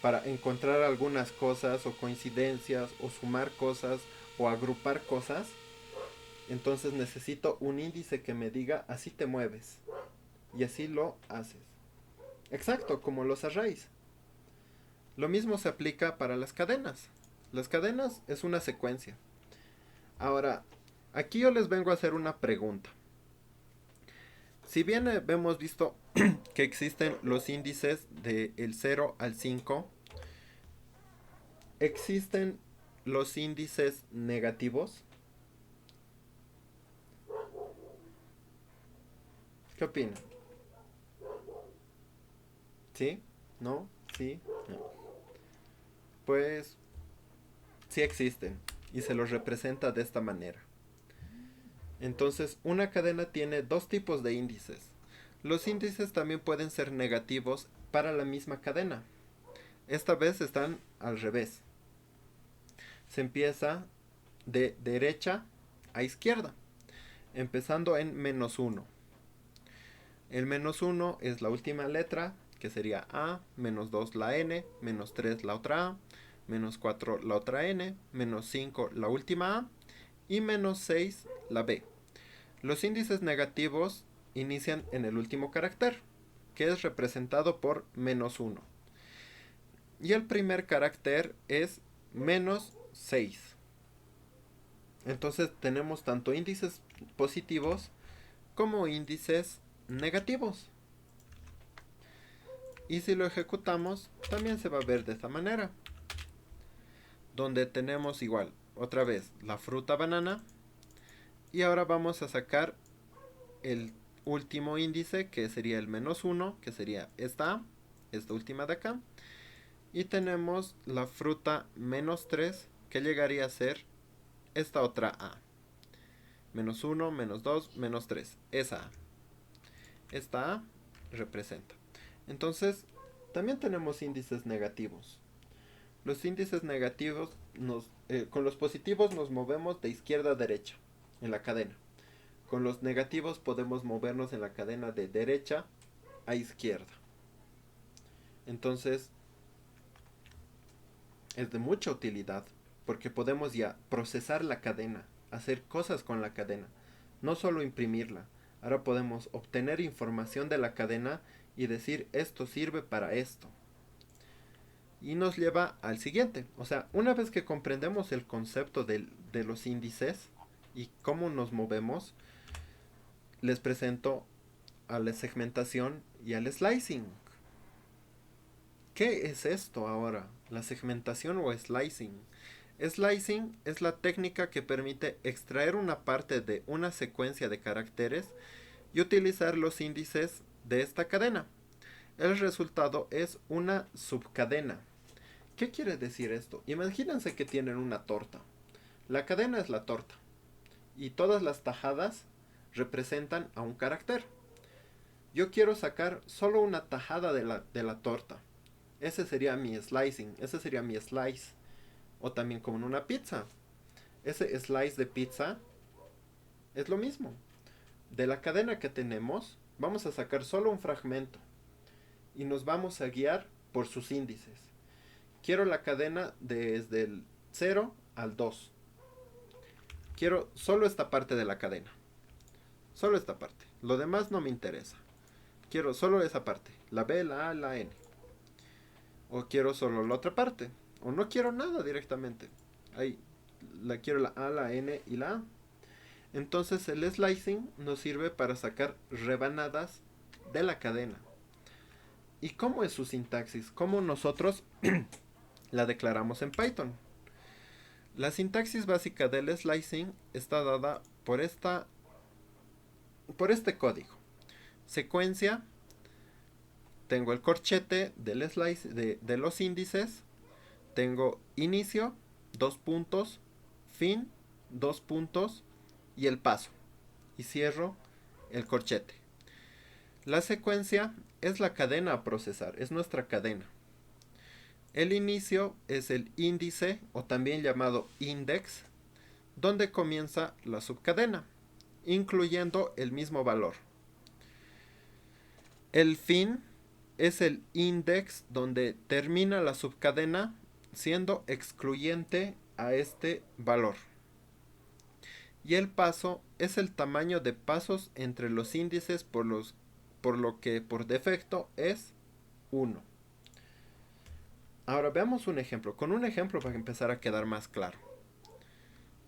para encontrar algunas cosas o coincidencias o sumar cosas o agrupar cosas. Entonces necesito un índice que me diga así te mueves. Y así lo haces. Exacto, como los arrays. Lo mismo se aplica para las cadenas. Las cadenas es una secuencia. Ahora, aquí yo les vengo a hacer una pregunta. Si bien hemos visto que existen los índices del 0 al 5, ¿existen los índices negativos? ¿Qué opinan? ¿Sí? ¿No? ¿Sí? No. Pues sí existen y se los representa de esta manera. Entonces, una cadena tiene dos tipos de índices. Los índices también pueden ser negativos para la misma cadena. Esta vez están al revés. Se empieza de derecha a izquierda, empezando en -1. El -1 es la última letra, que sería A, -2 la N, -3 la otra A, -4 la otra N, -5 la última A y -6 la B. Los índices negativos inician en el último carácter, que es representado por -1. Y el primer carácter es -6. Entonces tenemos tanto índices positivos como índices negativos. Y si lo ejecutamos, también se va a ver de esta manera. Donde tenemos igual, otra vez, la fruta banana. Y ahora vamos a sacar el último índice, que sería el -1, que sería esta última de acá. Y tenemos la fruta -3, que llegaría a ser esta otra A. -1, -2, -3. Esa A. Esta A representa. Entonces, también tenemos índices negativos. Los índices negativos, con los positivos nos movemos de izquierda a derecha en la cadena. Con los negativos podemos movernos en la cadena de derecha a izquierda. Entonces, es de mucha utilidad porque podemos ya procesar la cadena, hacer cosas con la cadena, no solo imprimirla. Ahora podemos obtener información de la cadena y decir esto sirve para esto. Y nos lleva al siguiente. O sea, una vez que comprendemos el concepto de los índices y cómo nos movemos, les presento a la segmentación y al slicing. ¿Qué es esto ahora? ¿La segmentación o slicing? Slicing es la técnica que permite extraer una parte de una secuencia de caracteres y utilizar los índices de esta cadena. El resultado es una subcadena. ¿Qué quiere decir esto? Imagínense que tienen una torta. La cadena es la torta. y todas las tajadas representan a un carácter. Yo quiero sacar solo una tajada de la torta. Ese sería mi slicing, ese sería mi slice. O también como en una pizza. Ese slice de pizza es lo mismo. De la cadena que tenemos, vamos a sacar solo un fragmento. Y nos vamos a guiar por sus índices. Quiero la cadena desde el 0 al 2. Quiero solo esta parte de la cadena. Solo esta parte. Lo demás no me interesa. Quiero solo esa parte. La B, la A, la N. O quiero solo la otra parte. O no quiero nada directamente. Ahí quiero la A, la N y la A. Entonces el slicing nos sirve para sacar rebanadas de la cadena. ¿Y cómo es su sintaxis? ¿Cómo nosotros la declaramos en Python? La sintaxis básica del slicing está dada por este código. Secuencia, tengo el corchete del slice de los índices, tengo inicio, 2 puntos, fin, 2 puntos y el paso. Y cierro el corchete. La secuencia es la cadena a procesar, es nuestra cadena. El inicio es el índice o también llamado index, donde comienza la subcadena, incluyendo el mismo valor. El fin es el index donde termina la subcadena siendo excluyente a este valor. Y el paso es el tamaño de pasos entre los índices por lo que por defecto es 1. Ahora veamos un ejemplo, con un ejemplo para empezar a quedar más claro.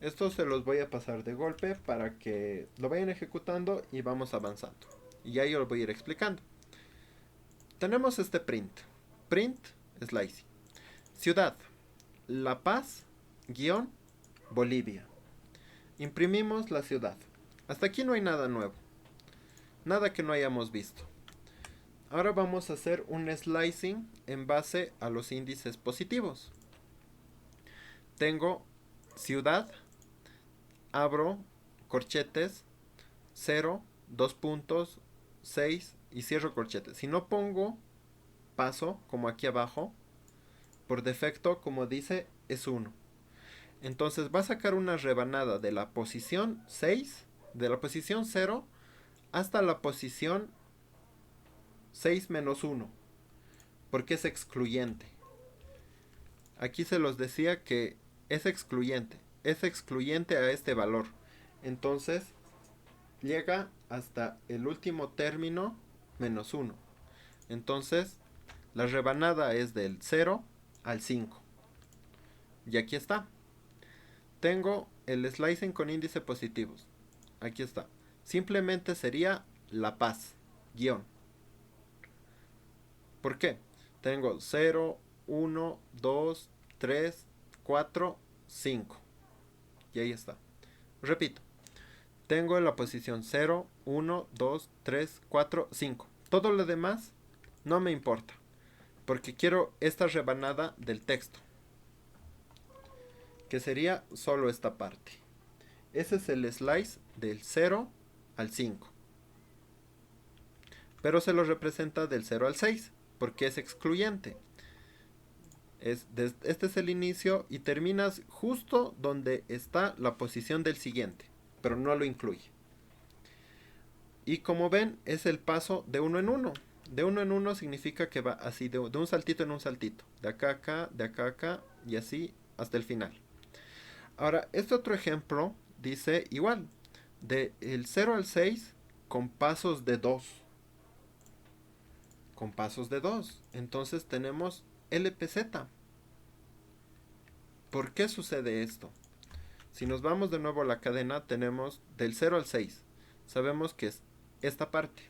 Esto se los voy a pasar de golpe para que lo vayan ejecutando y vamos avanzando. Y ya yo lo voy a ir explicando. Tenemos este print. Print slicing. Ciudad. La Paz, guión, Bolivia. Imprimimos la ciudad. Hasta aquí no hay nada nuevo. Nada que no hayamos visto. Ahora vamos a hacer un slicing en base a los índices positivos. Tengo ciudad, abro corchetes, 0, 2 puntos, 6 y cierro corchetes. Si no pongo paso, como aquí abajo, por defecto, como dice, es 1. Entonces va a sacar una rebanada de la posición 6, de la posición 0, hasta la posición 6 menos 1, porque es excluyente. Aquí se los decía que es excluyente a este valor. Entonces llega hasta el último término menos 1. Entonces la rebanada es del 0 al 5. Y aquí está. Tengo el slicing con índice positivos. Aquí está. Simplemente sería La Paz, guión. ¿Por qué? Tengo 0, 1, 2, 3, 4, 5. Y ahí está. Repito. Tengo en la posición 0, 1, 2, 3, 4, 5. Todo lo demás no me importa. Porque quiero esta rebanada del texto. Que sería solo esta parte. Ese es el slice del 0 al 5. Pero se lo representa del 0 al 6. Porque es excluyente. Este es el inicio y terminas justo donde está la posición del siguiente. Pero no lo incluye. Y como ven, es el paso de uno en uno. De uno en uno significa que va así, de un saltito en un saltito. De acá a acá, de acá a acá, y así hasta el final. Ahora, este otro ejemplo dice igual. De el 0 al 6 con pasos de 2. Con pasos de 2. Entonces tenemos LPZ. ¿Por qué sucede esto? Si nos vamos de nuevo a la cadena, tenemos del 0 al 6. Sabemos que es esta parte.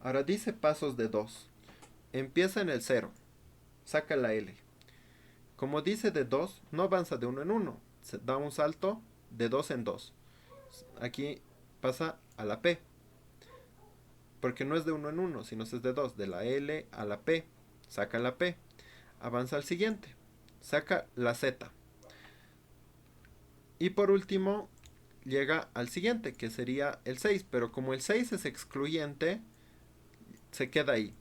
Ahora dice pasos de 2. Empieza en el 0. Saca la L. Como dice de 2, no avanza de 1 en 1. Se da un salto de 2 en 2. Aquí pasa a la P. Porque no es de 1 en 1, sino es de 2. De la L a la P. Saca la P. Avanza al siguiente. Saca la Z. Y por último, llega al siguiente, que sería el 6, pero como el 6 es excluyente, se queda ahí.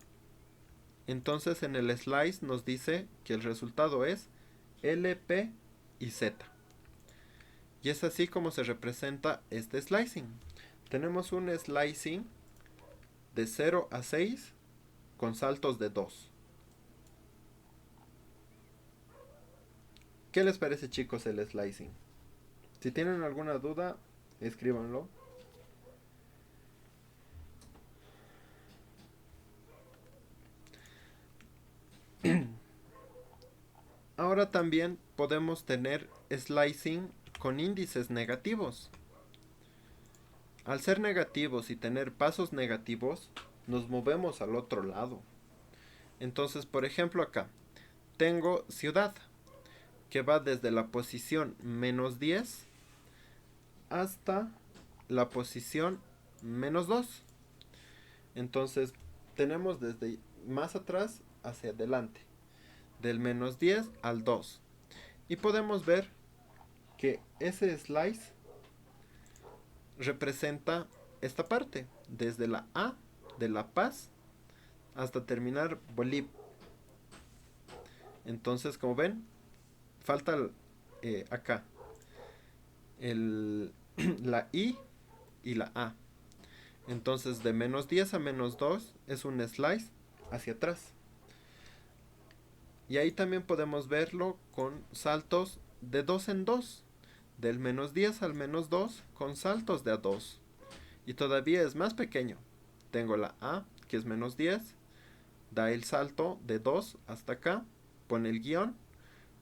Entonces en el slice nos dice que el resultado es L, P y Z. Y es así como se representa este slicing. Tenemos un slicing de 0 a 6 con saltos de 2. ¿Qué les parece, chicos, el slicing? Si tienen alguna duda, escríbanlo. Ahora también podemos tener slicing con índices negativos. Al ser negativos y tener pasos negativos, nos movemos al otro lado. Entonces, por ejemplo, acá tengo ciudad, que va desde la posición -10 hasta la posición -2. Entonces, tenemos desde más atrás hacia adelante, del -10 al 2. Y podemos ver que ese slice representa esta parte, desde la A de La Paz hasta terminar Bolivia. Entonces, como ven, falta acá la I y la A. Entonces, de -10 a -2 es un slice hacia atrás. Y ahí también podemos verlo con saltos de 2 en 2. Del -10 al -2 con saltos de a 2. Y todavía es más pequeño. Tengo la A, que es -10. Da el salto de 2 hasta acá. Pone el guión.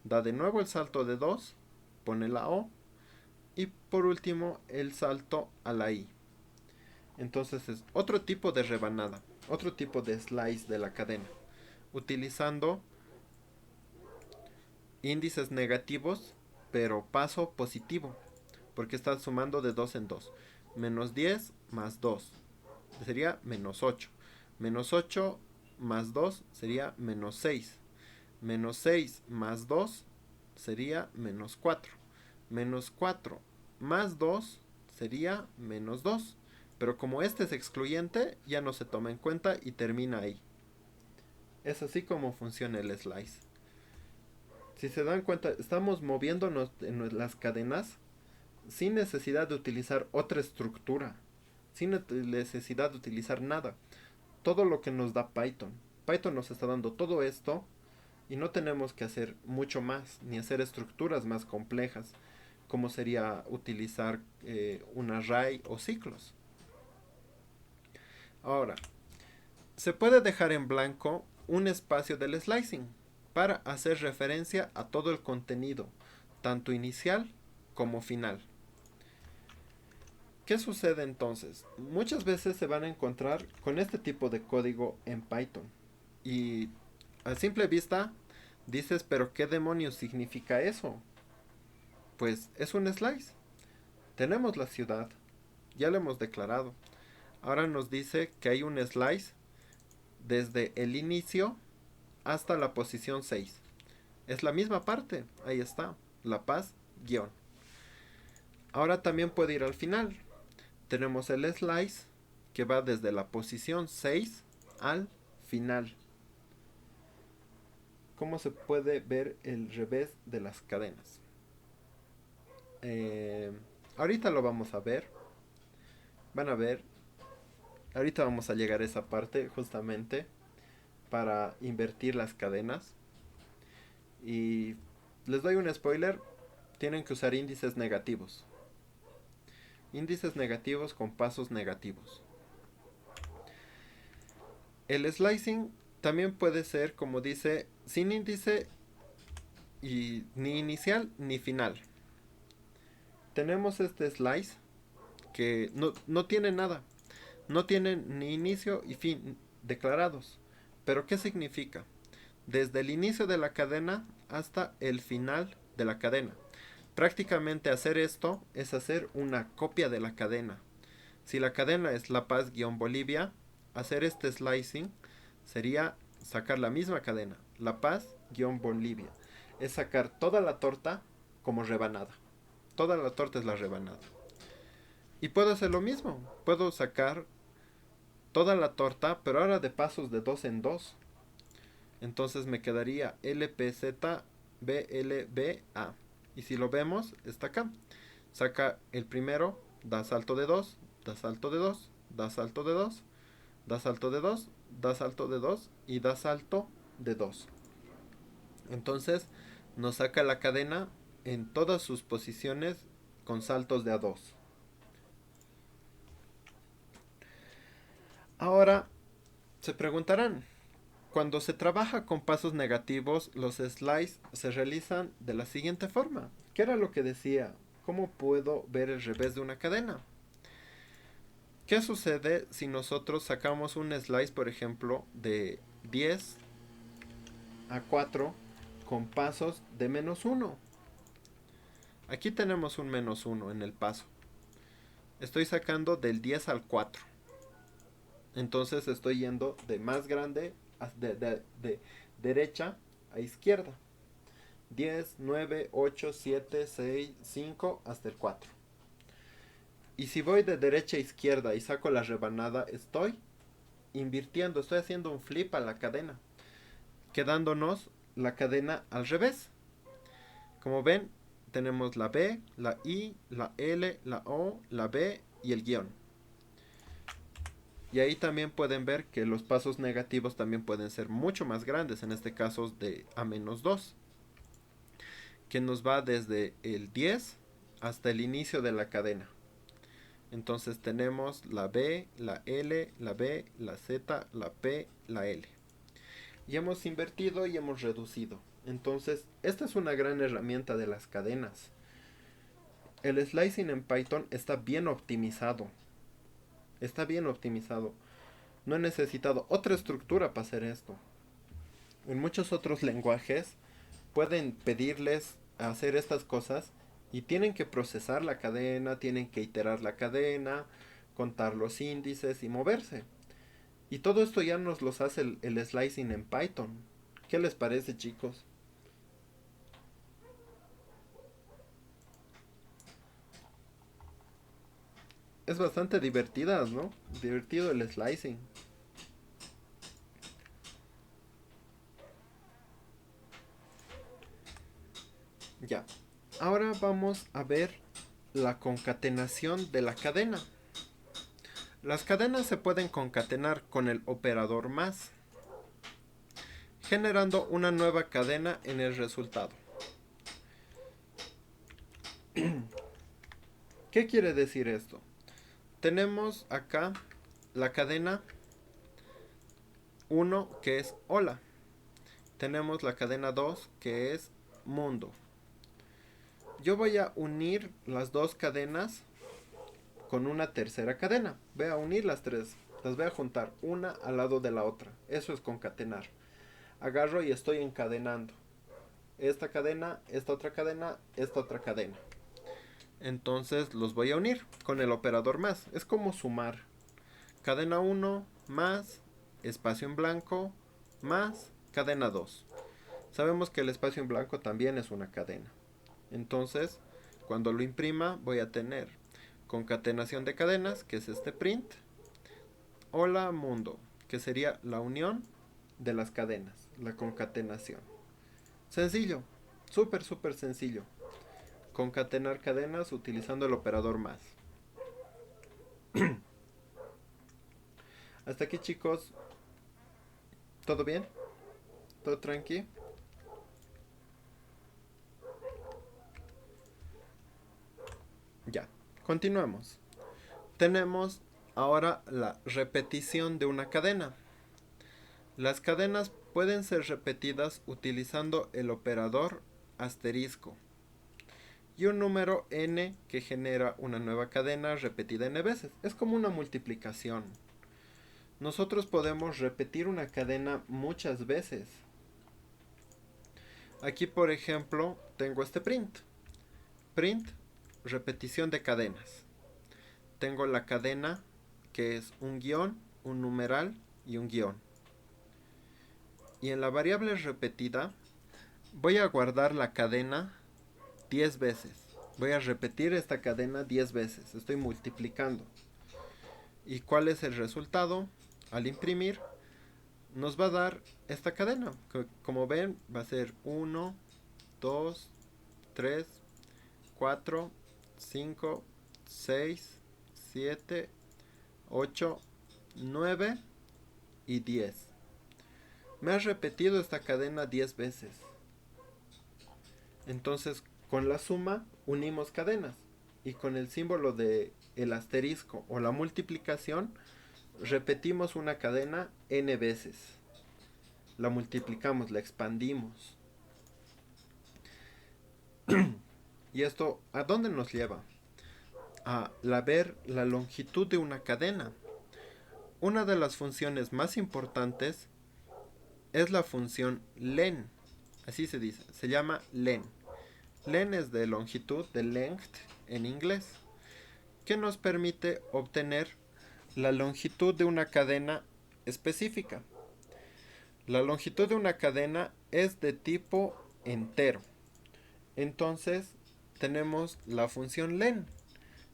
Da de nuevo el salto de 2. Pone la O. Y por último el salto a la I. Entonces es otro tipo de rebanada. Otro tipo de slice de la cadena. Utilizando índices negativos, pero paso positivo, porque está sumando de 2 en 2. -10 más 2 sería -8. -8 más 2 sería -6. -6 más 2 sería -4. -4 más 2 sería -2. Pero como este es excluyente, ya no se toma en cuenta y termina ahí. Es así como funciona el slice. Si se dan cuenta, estamos moviéndonos en las cadenas sin necesidad de utilizar otra estructura, sin necesidad de utilizar nada. Todo lo que nos da Python. Python nos está dando todo esto y no tenemos que hacer mucho más, ni hacer estructuras más complejas, como sería utilizar un array o ciclos. Ahora, se puede dejar en blanco un espacio del slicing para hacer referencia a todo el contenido, tanto inicial como final. ¿Qué sucede entonces? Muchas veces se van a encontrar con este tipo de código en Python y a simple vista dices, pero ¿qué demonios significa eso? Pues es un slice. Tenemos la ciudad, ya lo hemos declarado. Ahora nos dice que hay un slice desde el inicio hasta la posición 6. Es la misma parte, ahí está, La Paz, guión. Ahora también puede ir al final. Tenemos el slice que va desde la posición 6 al final. ¿Cómo se puede ver el revés de las cadenas? Ahorita lo vamos a ver. Van a ver. Ahorita vamos a llegar a esa parte justamente para invertir las cadenas. Y les doy un spoiler. Tienen que usar índices negativos. Índices negativos con pasos negativos. El slicing también puede ser, como dice, sin índice y ni inicial ni final. Tenemos este slice que no tiene nada. No tiene ni inicio y fin declarados. ¿Pero qué significa? Desde el inicio de la cadena hasta el final de la cadena. Prácticamente hacer esto es hacer una copia de la cadena. Si la cadena es La Paz-Bolivia, hacer este slicing sería sacar la misma cadena, La Paz-Bolivia. Es sacar toda la torta como rebanada. Toda la torta es la rebanada. Y puedo hacer lo mismo. Puedo sacar toda la torta, pero ahora de pasos de 2 en 2. Entonces me quedaría LPZ BLBA. Y si lo vemos, está acá. Saca el primero, da salto de 2, da salto de 2, da salto de 2, da salto de 2, da salto de 2 y da salto de 2. Entonces nos saca la cadena en todas sus posiciones con saltos de A2. Ahora se preguntarán, cuando se trabaja con pasos negativos, los slices se realizan de la siguiente forma. ¿Qué era lo que decía? ¿Cómo puedo ver el revés de una cadena? ¿Qué sucede si nosotros sacamos un slice, por ejemplo, de 10 a 4 con pasos de -1? Aquí tenemos un -1 en el paso. Estoy sacando del 10 al 4. Entonces estoy yendo de más grande de derecha a izquierda. 10, 9, 8, 7, 6, 5 hasta el 4. Y si voy de derecha a izquierda y saco la rebanada, estoy invirtiendo, estoy haciendo un flip a la cadena, quedándonos la cadena al revés. Como ven, tenemos la B, la I, la L, la O, la B y el guión. Y ahí también pueden ver que los pasos negativos también pueden ser mucho más grandes, en este caso de A-2, que nos va desde el 10 hasta el inicio de la cadena. Entonces tenemos la B, la L, la B, la Z, la P, la L. Y hemos invertido y hemos reducido. Entonces, esta es una gran herramienta de las cadenas. El slicing en Python está bien optimizado. Está bien optimizado. No he necesitado otra estructura para hacer esto. En muchos otros lenguajes pueden pedirles hacer estas cosas y tienen que procesar la cadena, tienen que iterar la cadena, contar los índices y moverse. Y todo esto ya nos los hace el slicing en Python. ¿Qué les parece, chicos? Es bastante divertida, ¿no? Divertido el slicing. Ya. Ahora vamos a ver la concatenación de la cadena. Las cadenas se pueden concatenar con el operador más, generando una nueva cadena en el resultado. ¿Qué quiere decir esto? Tenemos acá la cadena 1 que es hola. Tenemos la cadena 2 que es mundo. Yo voy a unir las dos cadenas con una tercera cadena. Voy a unir las tres. Las voy a juntar una al lado de la otra. Eso es concatenar. Agarro y estoy encadenando. Esta cadena, esta otra cadena, esta otra cadena. Entonces los voy a unir con el operador más. Es como sumar. Cadena 1 más espacio en blanco más cadena 2. Sabemos que el espacio en blanco también es una cadena. Entonces, cuando lo imprima voy a tener concatenación de cadenas, que es este print. Hola mundo, que sería la unión de las cadenas, la concatenación. Sencillo, súper sencillo. Concatenar cadenas utilizando el operador más. Hasta aquí, chicos. ¿Todo bien? ¿Todo tranqui? Ya, continuemos. Tenemos ahora la repetición de una cadena. Las cadenas pueden ser repetidas utilizando el operador asterisco y un número n que genera una nueva cadena repetida n veces. Es como una multiplicación. Nosotros podemos repetir una cadena muchas veces. Aquí, por ejemplo, tengo este print. Print, repetición de cadenas. Tengo la cadena que es un guión, un numeral y un guión. Y en la variable repetida voy a guardar la cadena 10 veces. Voy a repetir esta cadena 10 veces. Estoy multiplicando. ¿Y cuál es el resultado? Al imprimir, nos va a dar esta cadena. Como ven, va a ser 1, 2, 3, 4, 5, 6, 7, 8, 9 y 10. Me ha repetido esta cadena 10 veces. Entonces, con la suma unimos cadenas. Y con el símbolo de el asterisco o la multiplicación, repetimos una cadena n veces. La multiplicamos, la expandimos. ¿Y esto a dónde nos lleva? A ver la longitud de una cadena. Una de las funciones más importantes es la función len. Así se dice, se llama len. Len es de longitud, de length en inglés, que nos permite obtener la longitud de una cadena específica. La longitud de una cadena es de tipo entero. Entonces tenemos la función len.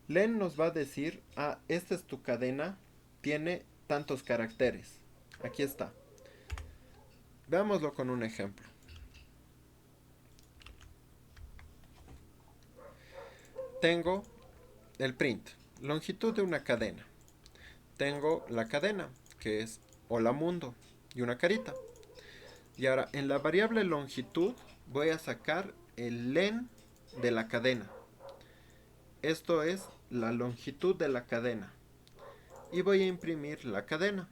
Len nos va a decir, esta es tu cadena, tiene tantos caracteres. Aquí está. Veámoslo con un ejemplo. Tengo el print, longitud de una cadena. Tengo la cadena, que es hola mundo, y una carita. Y ahora en la variable longitud voy a sacar el len de la cadena. Esto es la longitud de la cadena. Y voy a imprimir la cadena.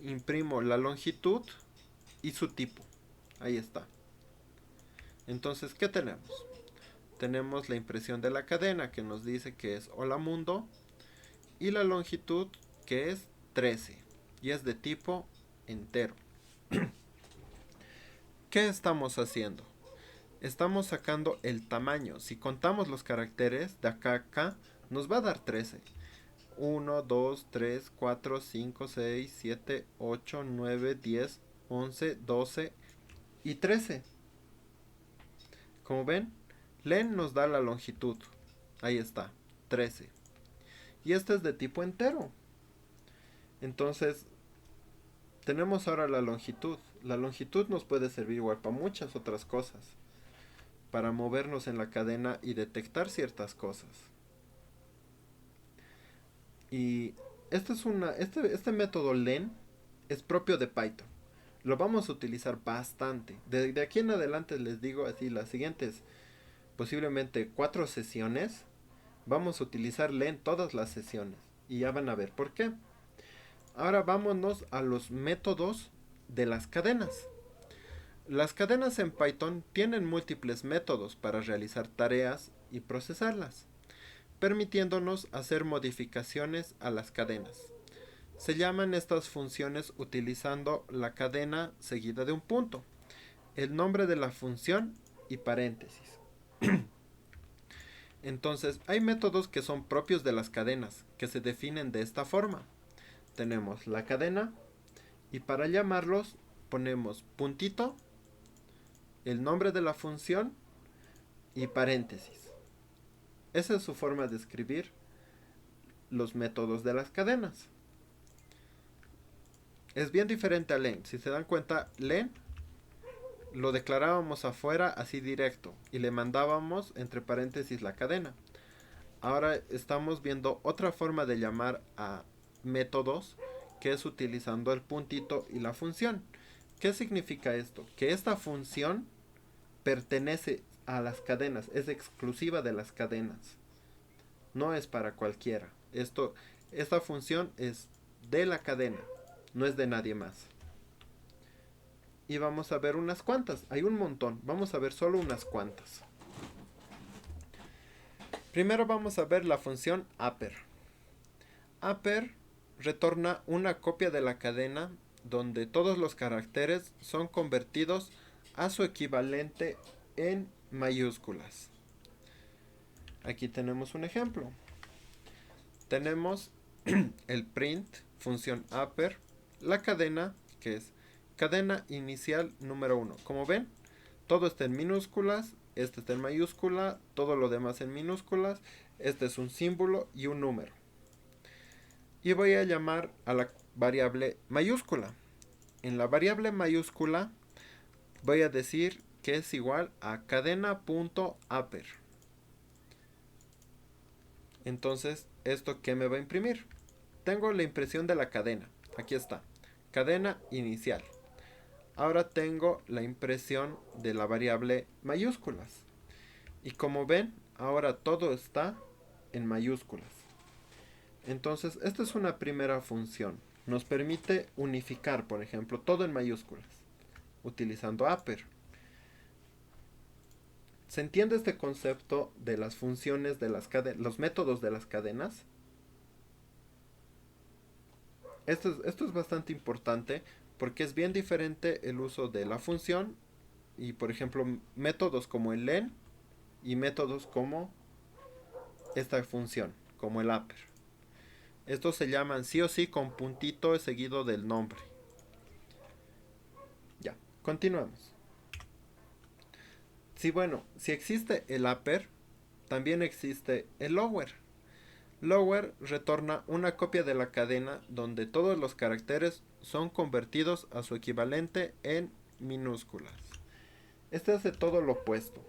Imprimo la longitud y su tipo. Ahí está. Entonces, ¿qué tenemos? Tenemos la impresión de la cadena que nos dice que es hola mundo y la longitud que es 13 y es de tipo entero. ¿Qué estamos haciendo? Estamos sacando el tamaño. Si contamos los caracteres de acá a acá, nos va a dar 13. 1, 2, 3, 4, 5, 6, 7, 8, 9, 10, 11, 12 y 13. Como ven, len nos da la longitud. Ahí está, 13. Y este es de tipo entero. Entonces, tenemos ahora la longitud. La longitud nos puede servir igual para muchas otras cosas. Para movernos en la cadena y detectar ciertas cosas. Y este método len es propio de Python. Lo vamos a utilizar bastante. De aquí en adelante les digo así, las siguientes posiblemente 4 sesiones, vamos a utilizar len todas las sesiones. Y ya van a ver por qué. Ahora vámonos a los métodos de las cadenas. Las cadenas en Python tienen múltiples métodos para realizar tareas y procesarlas, permitiéndonos hacer modificaciones a las cadenas. Se llaman estas funciones utilizando la cadena seguida de un punto, el nombre de la función y paréntesis. Entonces, hay métodos que son propios de las cadenas, que se definen de esta forma. Tenemos la cadena y para llamarlos ponemos puntito, el nombre de la función y paréntesis. Esa es su forma de escribir los métodos de las cadenas. Es bien diferente a len. Si se dan cuenta, len lo declarábamos afuera así directo y le mandábamos entre paréntesis la cadena. Ahora estamos viendo otra forma de llamar a métodos, que es utilizando el puntito y la función. ¿Qué significa esto? Que esta función pertenece a las cadenas, es exclusiva de las cadenas. No es para cualquiera. Esta función es de la cadena, no es de nadie más. Y vamos a ver unas cuantas. Hay un montón. Vamos a ver solo unas cuantas. Primero vamos a ver la función upper. Upper retorna una copia de la cadena donde todos los caracteres son convertidos a su equivalente en mayúsculas. Aquí tenemos un ejemplo. Tenemos el print, función upper, la cadena, que es cadena inicial número 1. Como ven, todo está en minúsculas este está en mayúscula, todo lo demás en minúsculas, este es un símbolo y un número. Y voy a llamar a la variable mayúscula. En la variable mayúscula voy a decir que es igual a cadena.upper. Entonces, ¿esto qué me va a imprimir? Tengo la impresión de la cadena. Aquí está. Cadena inicial. Ahora tengo la impresión de la variable mayúsculas. Y como ven, ahora todo está en mayúsculas. Entonces, esta es una primera función. Nos permite unificar, por ejemplo, todo en mayúsculas, utilizando upper. ¿Se entiende este concepto de las funciones de las los métodos de las cadenas? Esto es bastante importante porque es bien diferente el uso de la función y, por ejemplo, métodos como el len y métodos como esta función, como el upper. Estos se llaman sí o sí con puntito seguido del nombre. Ya, continuamos. Sí, bueno, si existe el upper, también existe el lower. Lower retorna una copia de la cadena donde todos los caracteres son convertidos a su equivalente en minúsculas. Este hace todo lo opuesto.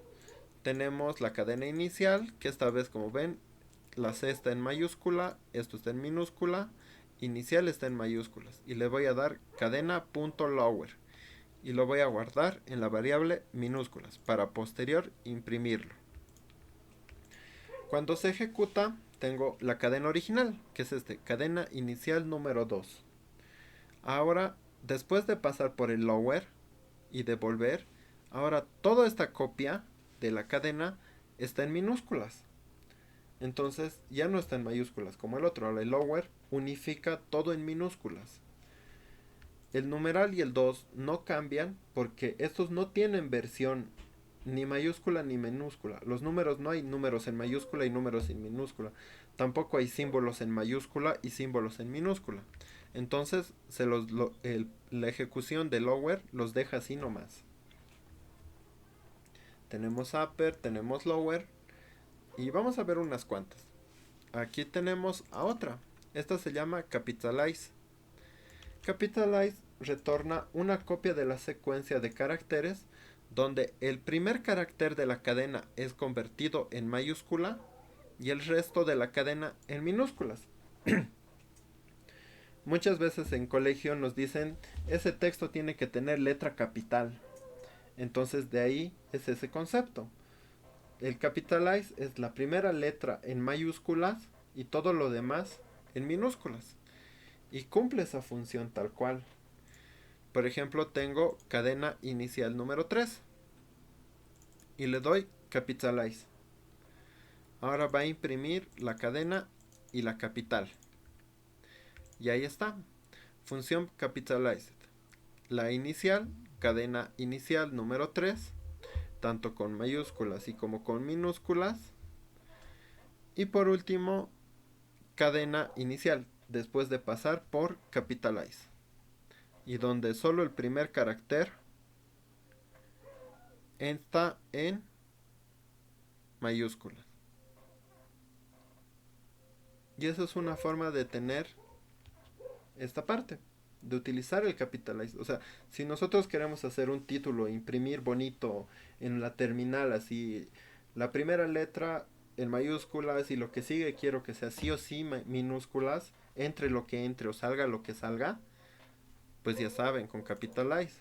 Tenemos la cadena inicial, que esta vez, como ven, la C está en mayúscula, esto está en minúscula, inicial está en mayúsculas. Y le voy a dar cadena.lower. Y lo voy a guardar en la variable minúsculas para posterior imprimirlo. Cuando se ejecuta, tengo la cadena original, que es cadena inicial número 2. Ahora, después de pasar por el lower y devolver, ahora toda esta copia de la cadena está en minúsculas. Entonces ya no está en mayúsculas como el otro. Ahora el lower unifica todo en minúsculas. El numeral y el 2 no cambian porque estos no tienen versión ni mayúscula ni minúscula. Los números, no hay números en mayúscula y números en minúscula. Tampoco hay símbolos en mayúscula y símbolos en minúscula. Entonces la ejecución de lower los deja así nomás. Tenemos upper, tenemos lower y vamos a ver unas cuantas. Aquí tenemos a otra. Esta se llama capitalize. Capitalize retorna una copia de la secuencia de caracteres donde el primer carácter de la cadena es convertido en mayúscula y el resto de la cadena en minúsculas. Muchas veces en colegio nos dicen ese texto tiene que tener letra capital. Entonces de ahí es ese concepto. El capitalize es la primera letra en mayúsculas y todo lo demás en minúsculas. Y cumple esa función tal cual. Por ejemplo, tengo cadena inicial número 3 y le doy capitalize. Ahora va a imprimir la cadena y la capital. Y ahí está. Función capitalized. La inicial, cadena inicial número 3, tanto con mayúsculas y como con minúsculas. Y por último, cadena inicial, después de pasar por capitalize. Y donde solo el primer carácter está en mayúsculas. Y esa es una forma de tener esta parte, de utilizar el capitalize. O sea, si nosotros queremos hacer un título, imprimir bonito en la terminal, así, la primera letra en mayúsculas y lo que sigue quiero que sea sí o sí minúsculas, entre lo que entre o salga lo que salga, pues ya saben, con capitalize.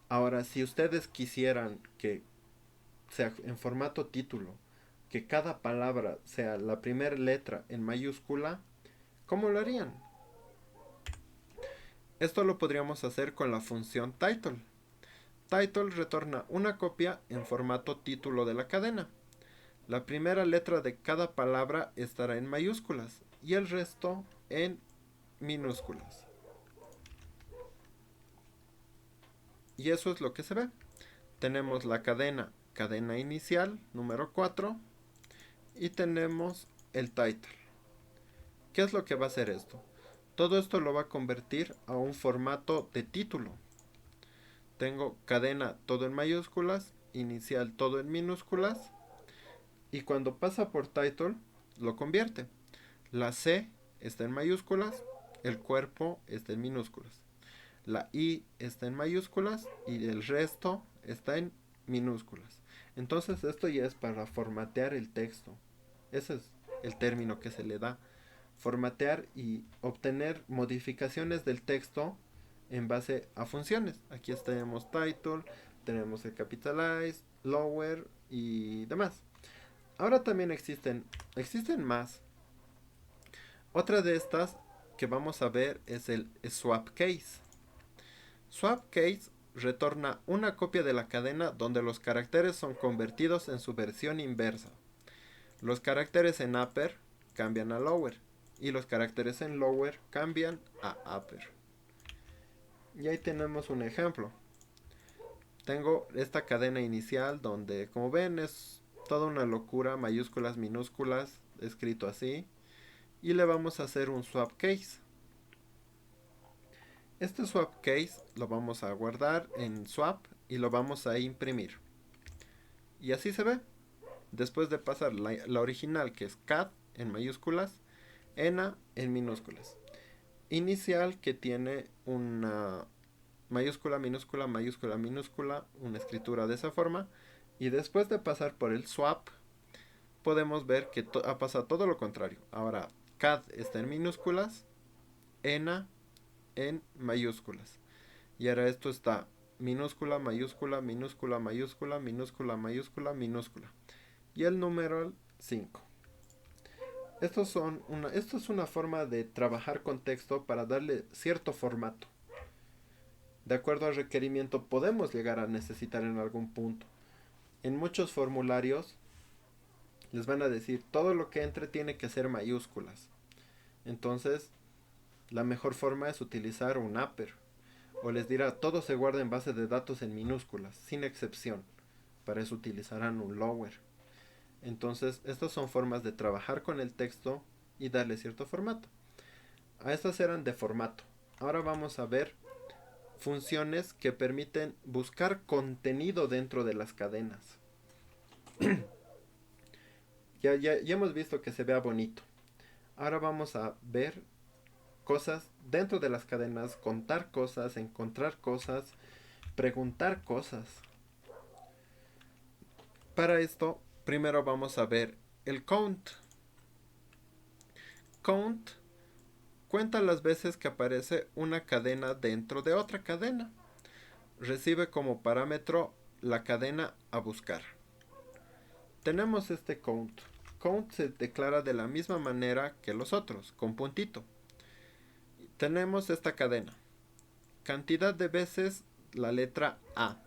Ahora, si ustedes quisieran que sea en formato título, que cada palabra sea la primera letra en mayúscula, ¿cómo lo harían? Esto lo podríamos hacer con la función title. Title retorna una copia en formato título de la cadena. La primera letra de cada palabra estará en mayúsculas y el resto en minúsculas. Y eso es lo que se ve. Tenemos la cadena inicial número 4 y tenemos el title. ¿Qué es lo que va a hacer esto? Todo esto lo va a convertir a un formato de título. Tengo cadena todo en mayúsculas inicial todo en minúsculas y cuando pasa por title lo convierte. La C está en mayúsculas, el cuerpo está en minúsculas. La I está en mayúsculas y el resto está en minúsculas. Entonces esto ya es para formatear el texto. Ese es el término que se le da. Formatear y obtener modificaciones del texto en base a funciones. Aquí tenemos title, tenemos el capitalize, lower y demás. Ahora también existen más. Otra de estas que vamos a ver es el swap case. Swap case retorna una copia de la cadena donde los caracteres son convertidos en su versión inversa. Los caracteres en upper cambian a lower y los caracteres en lower cambian a upper. Y ahí tenemos un ejemplo. Tengo esta cadena inicial donde, como ven, es toda una locura, mayúsculas, minúsculas, escrito así. Y le vamos a hacer un swap case. Este swap case lo vamos a guardar en swap y lo vamos a imprimir. Y así se ve. Después de pasar la original, que es cat en mayúsculas, ena en minúsculas. Inicial, que tiene una mayúscula, minúscula, mayúscula, minúscula, una escritura de esa forma. Y después de pasar por el swap, podemos ver que ha pasado todo lo contrario. Ahora, cat está en minúsculas, ena en mayúsculas. Y ahora esto está minúscula, mayúscula, minúscula, mayúscula, minúscula, mayúscula, minúscula. Y el numeral 5. Esto es una forma de trabajar con texto para darle cierto formato. De acuerdo al requerimiento podemos llegar a necesitar en algún punto. En muchos formularios les van a decir todo lo que entre tiene que ser mayúsculas. Entonces, la mejor forma es utilizar un upper. O les dirá todo se guarda en base de datos en minúsculas, sin excepción. Para eso utilizarán un lower. Entonces, estas son formas de trabajar con el texto y darle cierto formato. A estas eran de formato. Ahora vamos a ver funciones que permiten buscar contenido dentro de las cadenas. Ya hemos visto que se vea bonito. Ahora vamos a ver cosas dentro de las cadenas, contar cosas, encontrar cosas, preguntar cosas. Para esto, primero vamos a ver el count. Count cuenta las veces que aparece una cadena dentro de otra cadena. Recibe como parámetro la cadena a buscar. Tenemos este count. Count se declara de la misma manera que los otros, con puntito. Tenemos esta cadena. Cantidad de veces la letra A.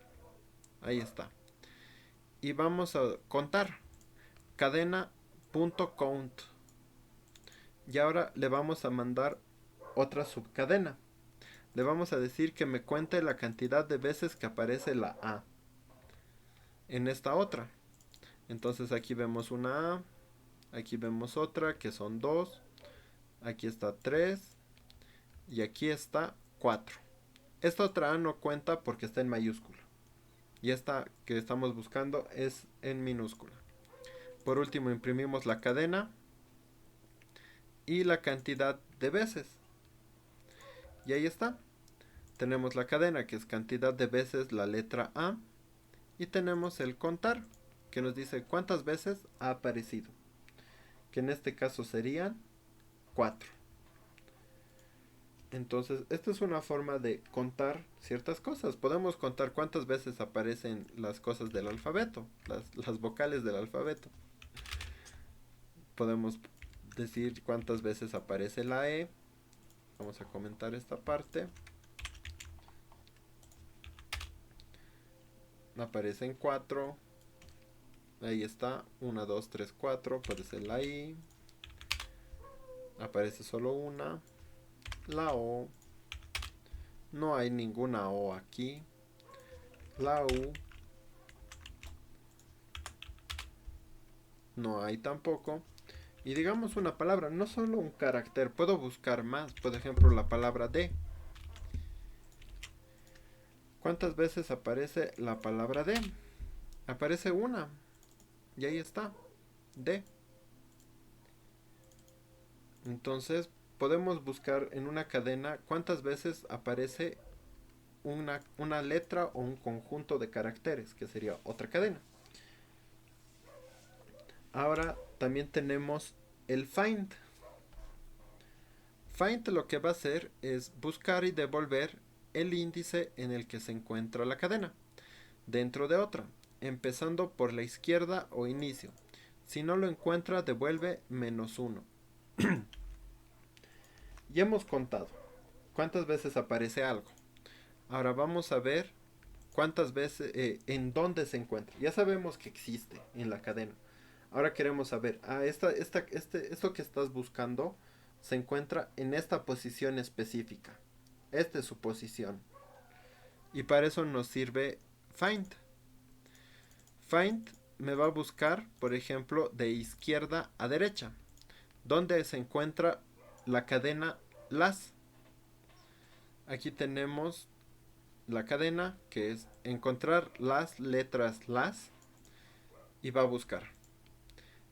Ahí está. Y vamos a contar. Cadena.count. Y ahora le vamos a mandar otra subcadena. Le vamos a decir que me cuente la cantidad de veces que aparece la A en esta otra. Entonces aquí vemos una A, aquí vemos otra que son 2, aquí está 3 y aquí está 4. Esta otra A no cuenta porque está en mayúscula. Y esta que estamos buscando es en minúscula. Por último imprimimos la cadena y la cantidad de veces. Y ahí está. Tenemos la cadena que es cantidad de veces la letra A. Y tenemos el contar que nos dice cuántas veces ha aparecido. Que en este caso serían 4. Entonces, esta es una forma de contar ciertas cosas. Podemos contar cuántas veces aparecen las cosas del alfabeto, las vocales del alfabeto. Podemos decir cuántas veces aparece la E. Vamos a comentar esta parte. Aparecen 4. Ahí está. 1, 2, 3, 4. Aparece la I. Aparece solo una. La O. No hay ninguna O aquí. La U. No hay tampoco. Y digamos una palabra, no solo un carácter, puedo buscar más. Por ejemplo, la palabra de. ¿Cuántas veces aparece la palabra de? Aparece una. Y ahí está. D. Entonces podemos buscar en una cadena cuántas veces aparece una letra o un conjunto de caracteres, que sería otra cadena. Ahora también tenemos el find. Find lo que va a hacer es buscar y devolver el índice en el que se encuentra la cadena, dentro de otra, empezando por la izquierda o inicio. Si no lo encuentra, devuelve -1. Ya hemos contado cuántas veces aparece algo. Ahora vamos a ver cuántas veces, en dónde se encuentra. Ya sabemos que existe en la cadena. Ahora queremos saber, esto que estás buscando se encuentra en esta posición específica. Esta es su posición. Y para eso nos sirve find. Find me va a buscar, por ejemplo, de izquierda a derecha, donde se encuentra la cadena las. Aquí tenemos la cadena que es encontrar las letras las y va a buscar.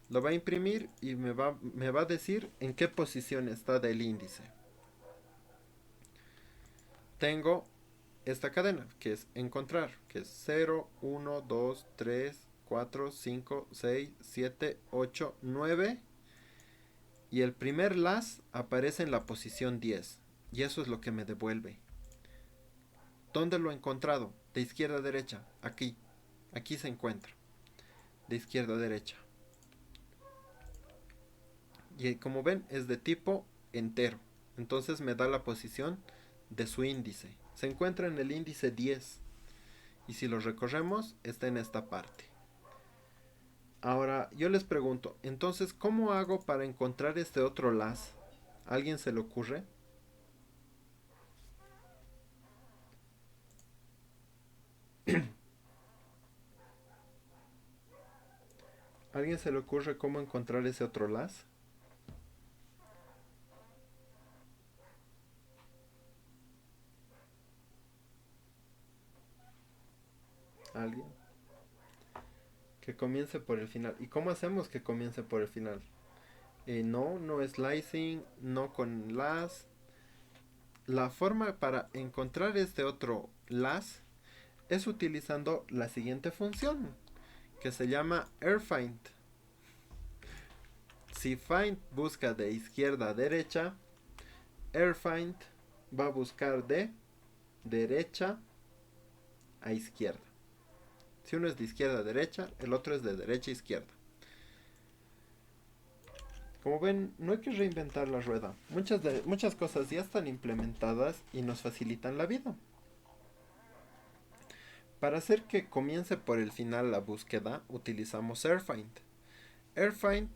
Lo va a imprimir y me va a decir en qué posición está del índice. Tengo esta cadena que es encontrar, que es 0, 1, 2, 3, 4, 5, 6, 7, 8, 9. Y el primer las aparece en la posición 10. Y eso es lo que me devuelve. ¿Dónde lo he encontrado? De izquierda a derecha. Aquí. Aquí se encuentra. De izquierda a derecha. Y como ven es de tipo entero. Entonces me da la posición de su índice. Se encuentra en el índice 10. Y si lo recorremos está en esta parte. Ahora yo les pregunto, entonces ¿cómo hago para encontrar este otro las? ¿A alguien se le ocurre? ¿A alguien se le ocurre cómo encontrar ese otro las? ¿Alguien? Que comience por el final. ¿Y cómo hacemos que comience por el final? No, no es slicing, no con las. La forma para encontrar este otro las es utilizando la siguiente función, que se llama airFind. Si find busca de izquierda a derecha, airFind va a buscar de derecha a izquierda. Si uno es de izquierda a derecha, el otro es de derecha a izquierda. Como ven, no hay que reinventar la rueda. Muchas cosas ya están implementadas y nos facilitan la vida. Para hacer que comience por el final la búsqueda, utilizamos airFind. airFind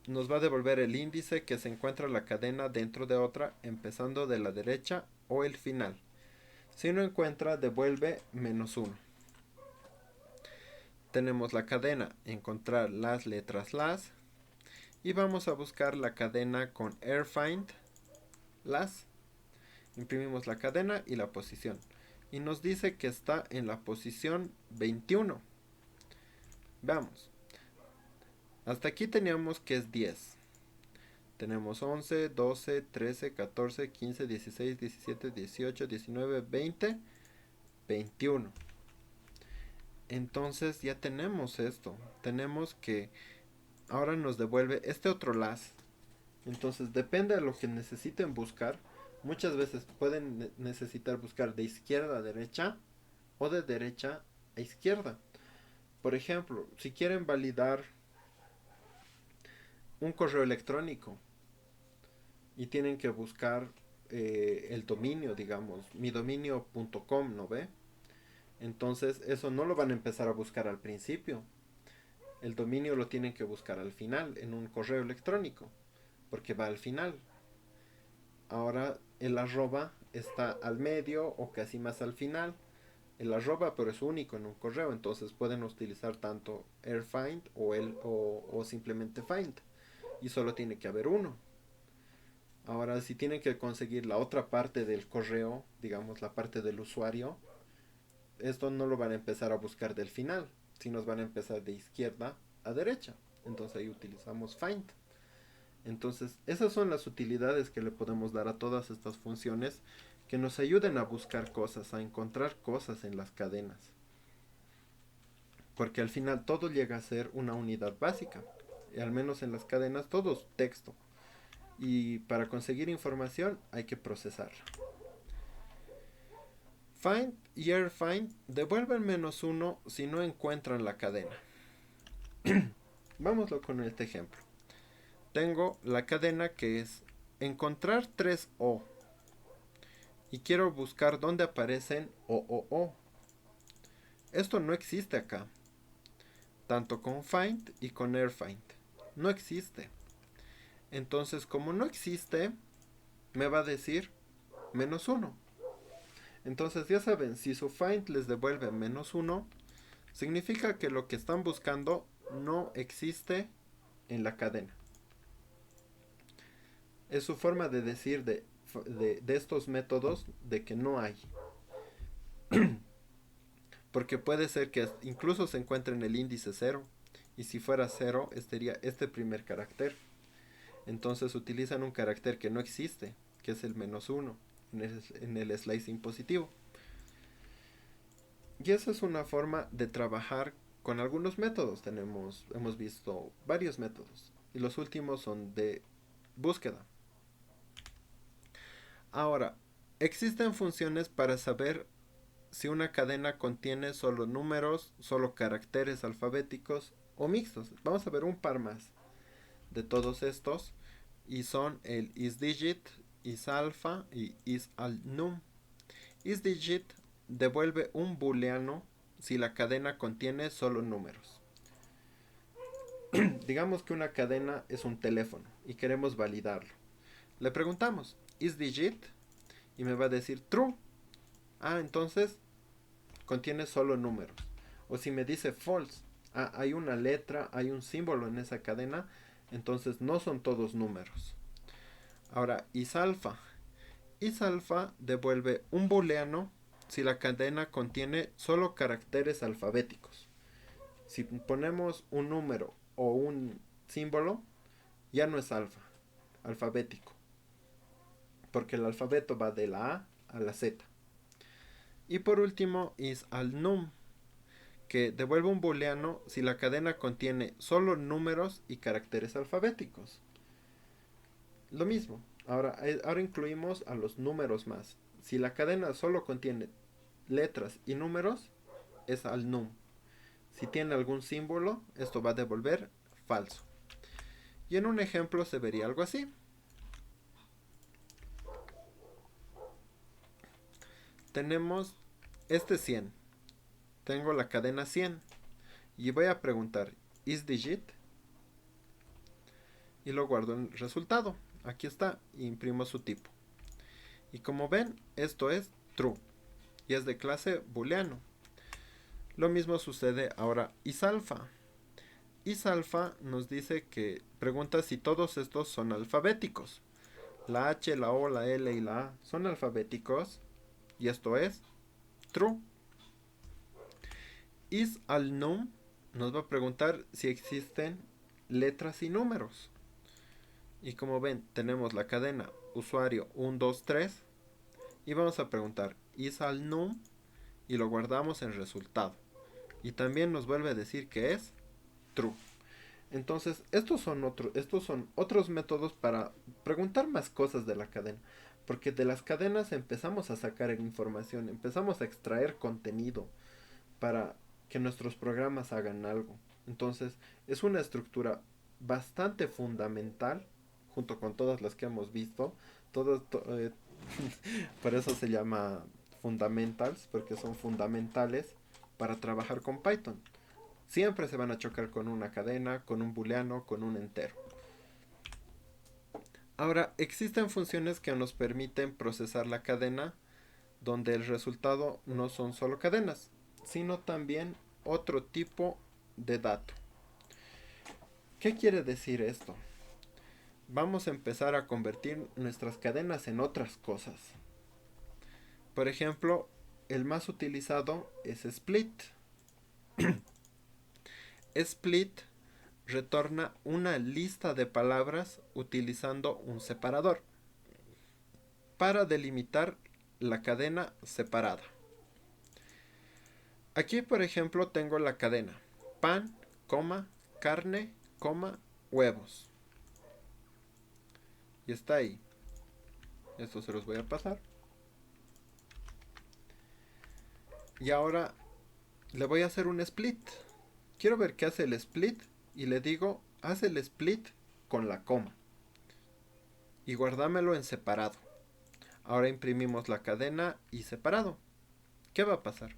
nos va a devolver el índice que se encuentra la cadena dentro de otra, empezando de la derecha o el final. Si no encuentra, devuelve -1. Tenemos la cadena, encontrar las letras las. Y vamos a buscar la cadena con airFind las. Imprimimos la cadena y la posición. Y nos dice que está en la posición 21. Veamos. Hasta aquí teníamos que es 10. Tenemos 11, 12, 13, 14, 15, 16, 17, 18, 19, 20, 21. Entonces ya tenemos esto. Tenemos que ahora nos devuelve este otro las. Entonces depende de lo que necesiten buscar. Muchas veces pueden necesitar buscar de izquierda a derecha o de derecha a izquierda. Por ejemplo, si quieren validar un correo electrónico y tienen que buscar el dominio, digamos, midominio.com, ¿no ve? Entonces eso no lo van a empezar a buscar al principio. El dominio lo tienen que buscar al final, en un correo electrónico, porque va al final. Ahora el arroba está al medio o casi más al final. El arroba pero es único en un correo, entonces pueden utilizar tanto airFind o simplemente find. Y solo tiene que haber uno. Ahora si tienen que conseguir la otra parte del correo, digamos la parte del usuario, esto no lo van a empezar a buscar del final, si nos van a empezar de izquierda a derecha. Entonces ahí utilizamos find. Entonces esas son las utilidades que le podemos dar a todas estas funciones que nos ayuden a buscar cosas, a encontrar cosas en las cadenas. Porque al final todo llega a ser una unidad básica. Y al menos en las cadenas todo es texto. Y para conseguir información hay que procesarla. Find y find devuelven -1 si no encuentran la cadena. Vámonos con este ejemplo. Tengo la cadena que es encontrar 3O y quiero buscar dónde aparecen O. Esto no existe acá, tanto con find y con find. No existe. Entonces, como no existe, me va a decir -1. Entonces, ya saben, si su find les devuelve -1, significa que lo que están buscando no existe en la cadena. Es su forma de decir de estos métodos de que no hay. Porque puede ser que incluso se encuentre en el índice 0. Y si fuera 0, estaría este primer carácter. Entonces utilizan un carácter que no existe, que es el -1 en el slicing positivo. Y esa es una forma de trabajar con algunos métodos. Hemos visto varios métodos. Y los últimos son de búsqueda. Ahora, existen funciones para saber si una cadena contiene solo números, solo caracteres alfabéticos o mixtos. Vamos a ver un par más de todos estos. Y son el isDigit, isAlpha y isAlNum. isDigit devuelve un booleano si la cadena contiene solo números. Digamos que una cadena es un teléfono y queremos validarlo. Le preguntamos isDigit y me va a decir true. Entonces contiene solo números. O si me dice false, hay una letra, hay un símbolo en esa cadena, entonces no son todos números. Ahora, isAlpha. isAlpha devuelve un booleano si la cadena contiene solo caracteres alfabéticos. Si ponemos un número o un símbolo, ya no es alfabético. Porque el alfabeto va de la A a la Z. Y por último, isAlNum, que devuelve un booleano si la cadena contiene solo números y caracteres alfabéticos. Lo mismo, ahora incluimos a los números más. Si la cadena solo contiene letras y números, es alNum. Si tiene algún símbolo, esto va a devolver falso. Y en un ejemplo se vería algo así. Tenemos este 100. Tengo la cadena 100. Y voy a preguntar isDigit. Y lo guardo en el resultado. Aquí está. Imprimo su tipo. Y como ven, esto es true. Y es de clase booleano. Lo mismo sucede ahora isAlpha. isAlpha nos dice que pregunta si todos estos son alfabéticos. La H, la O, la L y la A son alfabéticos. Y esto es true. isAlNum nos va a preguntar si existen letras y números. Y como ven, tenemos la cadena usuario 1, 2, 3. Y vamos a preguntar isAlNum y lo guardamos en resultado. Y también nos vuelve a decir que es true. Entonces, estos son otros métodos para preguntar más cosas de la cadena. Porque de las cadenas empezamos a sacar información, empezamos a extraer contenido para que nuestros programas hagan algo. Entonces, es una estructura bastante fundamental, junto con todas las que hemos visto. Por eso se llama fundamentals, porque son fundamentales para trabajar con Python. Siempre se van a chocar con una cadena, con un booleano, con un entero. Ahora, existen funciones que nos permiten procesar la cadena, donde el resultado no son solo cadenas, sino también otro tipo de dato. ¿Qué quiere decir esto? Vamos a empezar a convertir nuestras cadenas en otras cosas. Por ejemplo, el más utilizado es split. split retorna una lista de palabras utilizando un separador para delimitar la cadena separada. Aquí, por ejemplo, tengo la cadena pan, coma, carne, coma, huevos. Y está ahí. Esto se los voy a pasar. Y ahora le voy a hacer un split. Quiero ver qué hace el split y le digo, haz el split con la coma. Y guardámelo en separado. Ahora imprimimos la cadena y separado. ¿Qué va a pasar?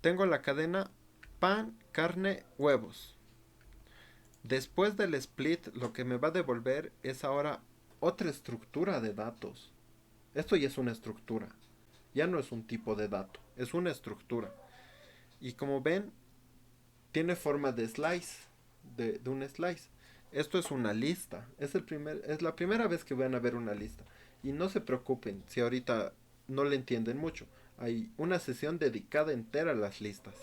Tengo la cadena pan, carne, huevos. Después del split, lo que me va a devolver es ahora otra estructura de datos. Esto ya es una estructura. Ya no es un tipo de dato, es una estructura. Y como ven, tiene forma de slice, de un slice. Esto es una lista. Es la primera vez que van a ver una lista. Y no se preocupen si ahorita no le entienden mucho. Hay una sesión dedicada entera a las listas.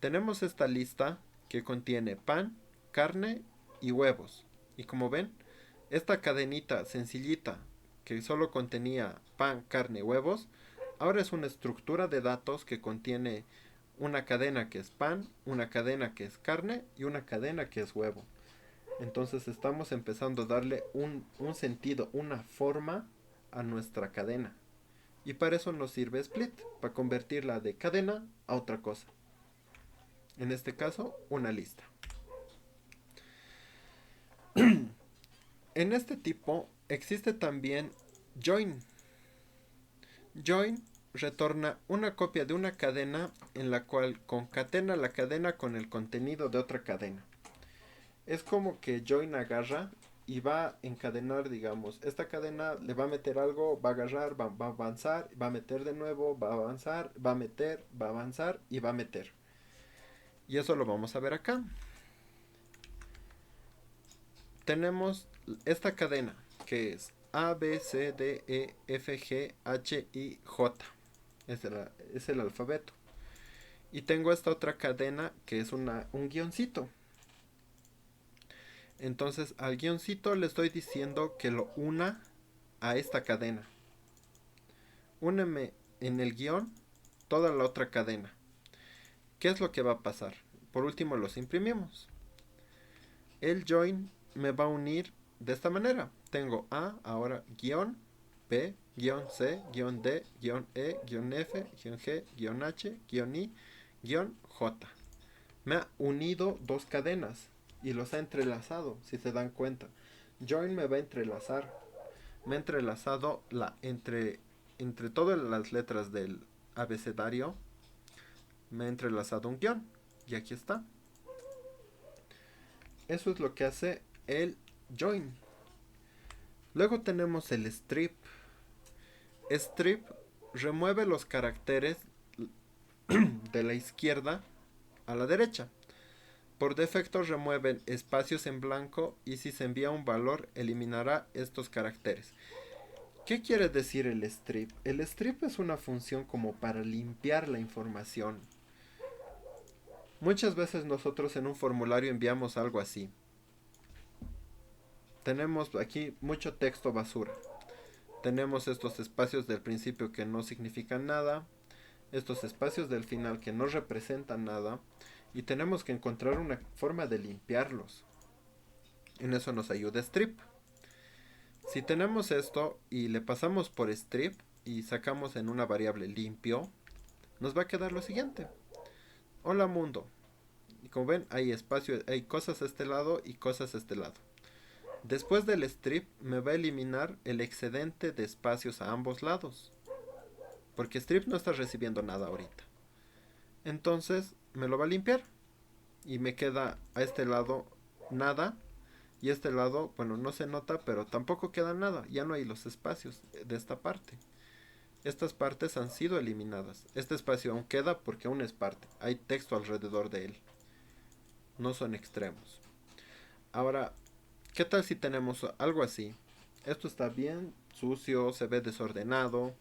Tenemos esta lista que contiene pan, carne y huevos. Y como ven, esta cadenita sencillita que solo contenía pan, carne y huevos, ahora es una estructura de datos que contiene una cadena que es pan, una cadena que es carne y una cadena que es huevo. Entonces estamos empezando a darle un sentido, una forma a nuestra cadena. Y para eso nos sirve Split, para convertirla de cadena a otra cosa. En este caso, una lista. En este tipo existe también join. Join retorna una copia de una cadena en la cual concatena la cadena con el contenido de otra cadena. Es como que join agarra y va a encadenar, digamos, esta cadena le va a meter algo, va a agarrar, va a avanzar, va a meter de nuevo, va a avanzar, va a meter, va a avanzar y va a meter. Y eso lo vamos a ver acá. Tenemos esta cadena que es A, B, C, D, E, F, G, H, I, J. Es el alfabeto. Y tengo esta otra cadena que es un guioncito. Entonces al guioncito le estoy diciendo que lo una a esta cadena. Úneme en el guión toda la otra cadena. ¿Qué es lo que va a pasar? Por último los imprimimos. El join me va a unir de esta manera. Tengo A, ahora guión, B, guión C, guión D, guión E, guión F, guión G, guión H, guión I, guión J. Me ha unido dos cadenas y los ha entrelazado, si se dan cuenta. Join me va a entrelazar. Me ha entrelazado entre todas las letras del abecedario. Me ha entrelazado un guión. Y aquí está. Eso es lo que hace el join. Luego tenemos el strip. Strip remueve los caracteres de la izquierda a la derecha. Por defecto remueven espacios en blanco y si se envía un valor eliminará estos caracteres. ¿Qué quiere decir el strip? El strip es una función como para limpiar la información. Muchas veces nosotros en un formulario enviamos algo así. Tenemos aquí mucho texto basura. Tenemos estos espacios del principio que no significan nada, estos espacios del final que no representan nada, y tenemos que encontrar una forma de limpiarlos. En eso nos ayuda strip. Si tenemos esto y le pasamos por strip y sacamos en una variable limpio, nos va a quedar lo siguiente. Hola mundo. Y como ven, hay espacio, hay cosas a este lado y cosas a este lado. Después del strip me va a eliminar el excedente de espacios a ambos lados. Porque strip no está recibiendo nada ahorita. Entonces me lo va a limpiar. Y me queda a este lado nada. Y a este lado, bueno, no se nota, pero tampoco queda nada. Ya no hay los espacios de esta parte. Estas partes han sido eliminadas. Este espacio aún queda porque aún es parte. Hay texto alrededor de él. No son extremos. Ahora, ¿qué tal si tenemos algo así? Esto está bien sucio, se ve desordenado.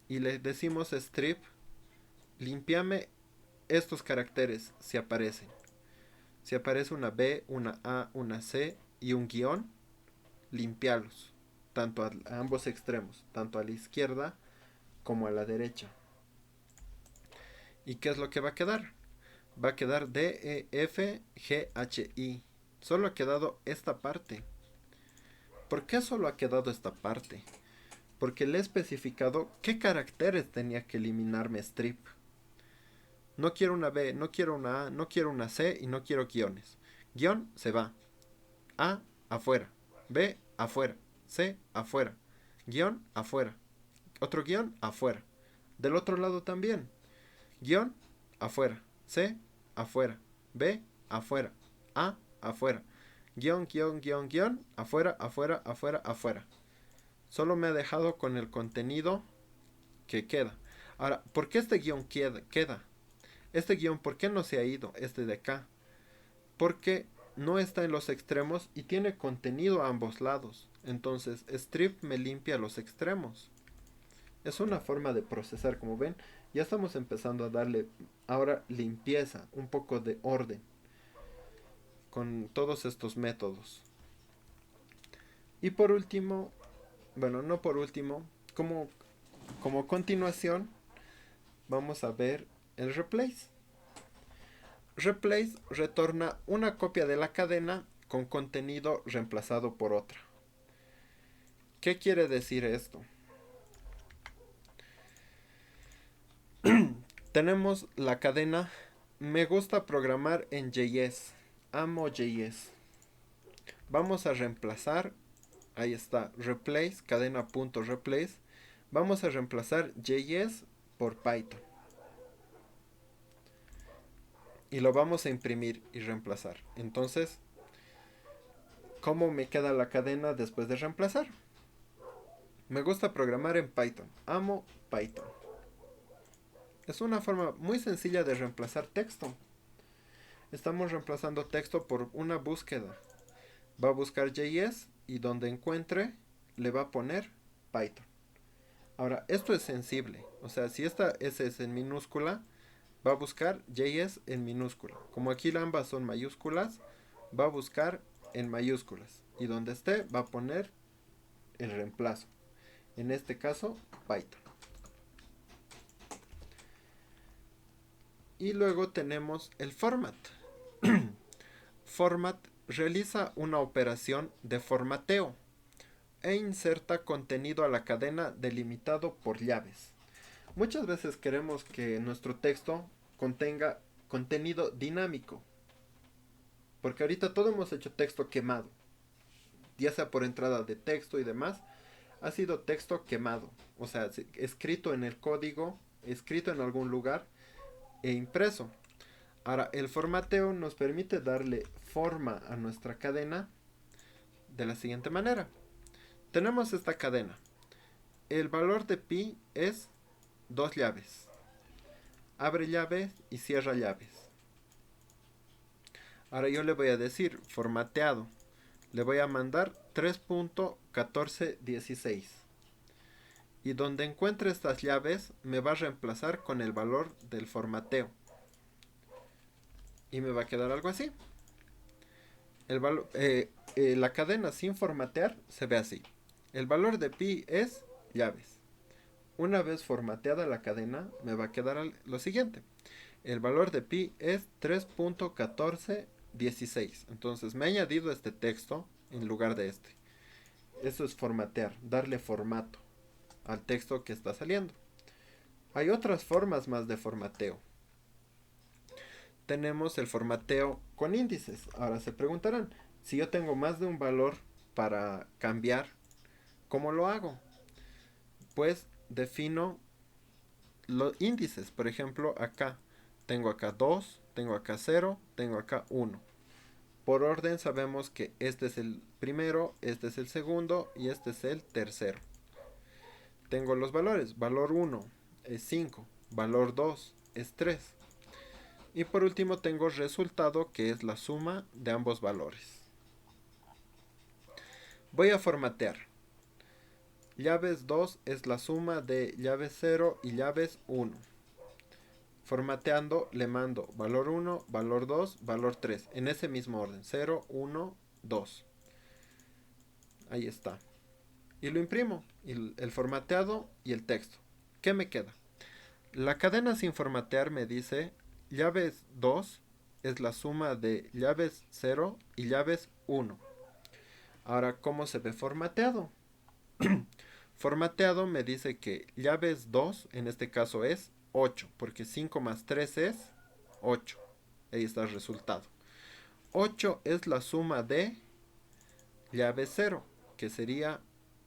Y le decimos strip, limpiame estos caracteres si aparecen. Si aparece una B, una A, una C y un guión, limpialos, tanto a ambos extremos, tanto a la izquierda como a la derecha. ¿Y qué es lo que va a quedar? Va a quedar D, E, F, G, H, I. Solo ha quedado esta parte. ¿Por qué solo ha quedado esta parte? Porque le he especificado qué caracteres tenía que eliminarme strip. No quiero una B, no quiero una A, no quiero una C y no quiero guiones. Guión se va. A afuera. B afuera. C afuera. Guión afuera. Otro guión afuera. Del otro lado también. Guión afuera. C afuera. B afuera. A afuera. Guión, guión, guión, guión. Afuera, afuera, afuera, afuera. Solo me ha dejado con el contenido que queda. Ahora, ¿por qué este guión queda? Este guión, ¿por qué no se ha ido? Este de acá. Porque no está en los extremos y tiene contenido a ambos lados. Entonces, strip me limpia los extremos. Es una forma de procesar, como ven. Ya estamos empezando a darle ahora limpieza, un poco de orden con todos estos métodos. Y por último, bueno, no por último, como continuación, vamos a ver el replace. Replace retorna una copia de la cadena con contenido reemplazado por otra. ¿Qué quiere decir esto? Tenemos la cadena me gusta programar en JS. Amo JS. Vamos a reemplazar, ahí está, replace, cadena.replace. Vamos a reemplazar JS por Python. Y lo vamos a imprimir y reemplazar. Entonces, ¿cómo me queda la cadena después de reemplazar? Me gusta programar en Python. Amo Python. Es una forma muy sencilla de reemplazar texto. Estamos reemplazando texto por una búsqueda. Va a buscar JS y donde encuentre le va a poner Python. Ahora, esto es sensible. O sea, si esta S es en minúscula, va a buscar JS en minúscula. Como aquí ambas son mayúsculas, va a buscar en mayúsculas. Y donde esté, va a poner el reemplazo. En este caso, Python. Y luego tenemos el format. Format realiza una operación de formateo e inserta contenido a la cadena delimitado por llaves. Muchas veces queremos que nuestro texto contenga contenido dinámico, porque ahorita todo hemos hecho texto quemado, ya sea por entrada de texto y demás, ha sido texto quemado, o sea, escrito en el código, escrito en algún lugar e impreso. Ahora, el formateo nos permite darle forma a nuestra cadena de la siguiente manera. Tenemos esta cadena. El valor de pi es 2 llaves. Abre llaves y cierra llaves. Ahora yo le voy a decir formateado. Le voy a mandar 3.1416. Y donde encuentre estas llaves me va a reemplazar con el valor del formateo. Y me va a quedar algo así. La cadena sin formatear se ve así. El valor de pi es llaves. Una vez formateada la cadena, me va a quedar lo siguiente. El valor de pi es 3.1416. Entonces me he añadido este texto en lugar de este. Eso es formatear, darle formato al texto que está saliendo. Hay otras formas más de formateo. Tenemos el formateo con índices. Ahora se preguntarán, si yo tengo más de un valor para cambiar, ¿cómo lo hago? Pues defino los índices. Por ejemplo, acá tengo acá 2, tengo acá 0, tengo acá 1. Por orden sabemos que este es el primero, este es el segundo y este es el tercero. Tengo los valores. Valor 1 es 5, valor 2 es 3. Y por último tengo resultado, que es la suma de ambos valores. Voy a formatear. Llaves 2 es la suma de llaves 0 y llaves 1. Formateando le mando valor 1, valor 2, valor 3. En ese mismo orden. 0, 1, 2. Ahí está. Y lo imprimo. El formateado y el texto. ¿Qué me queda? La cadena sin formatear me dice llaves 2 es la suma de llaves 0 y llaves 1. Ahora, ¿cómo se ve formateado? Formateado me dice que llaves 2, en este caso es 8, porque 5 más 3 es 8. Ahí está el resultado. 8 es la suma de llave 0, que sería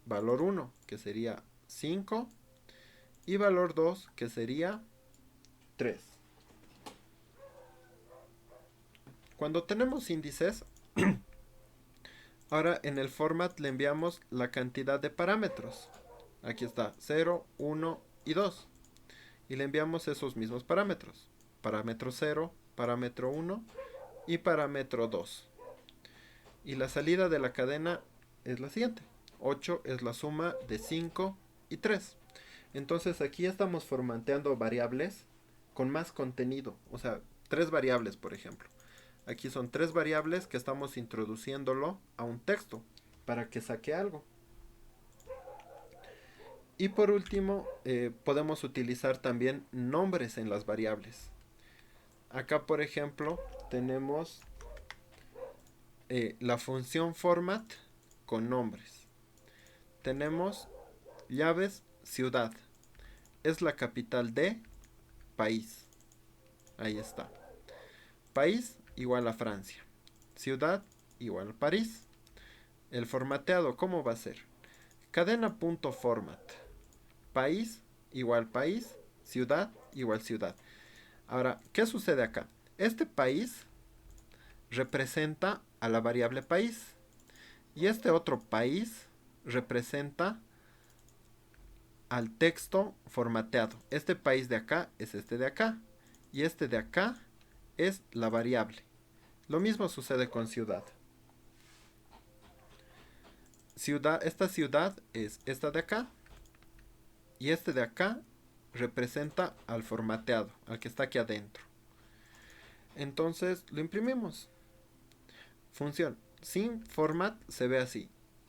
valor 1, que sería 5, y valor 2, que sería 3. Cuando tenemos índices, ahora en el format le enviamos la cantidad de parámetros. Aquí está 0, 1 y 2. Y le enviamos esos mismos parámetros. Parámetro 0, parámetro 1 y parámetro 2. Y la salida de la cadena es la siguiente. 8 es la suma de 5 y 3. Entonces aquí estamos formateando variables con más contenido. O sea, 3 variables, por ejemplo. Aquí son 3 variables que estamos introduciéndolo a un texto para que saque algo. Y por último, podemos utilizar también nombres en las variables. Acá, por ejemplo, tenemos la función format con nombres. Tenemos llaves ciudad. Es la capital de país. Ahí está. País igual a Francia. Ciudad igual a París. El formateado, ¿cómo va a ser? Cadena.format. País igual país. Ciudad igual ciudad. Ahora, ¿qué sucede acá? Este país representa a la variable país. Y este otro país representa al texto formateado. Este país de acá es este de acá. Y este de acá es la variable. Lo mismo sucede con ciudad. Esta ciudad es esta de acá. Y este de acá representa al formateado, al que está aquí adentro. Entonces lo imprimimos. Función sin format se ve así.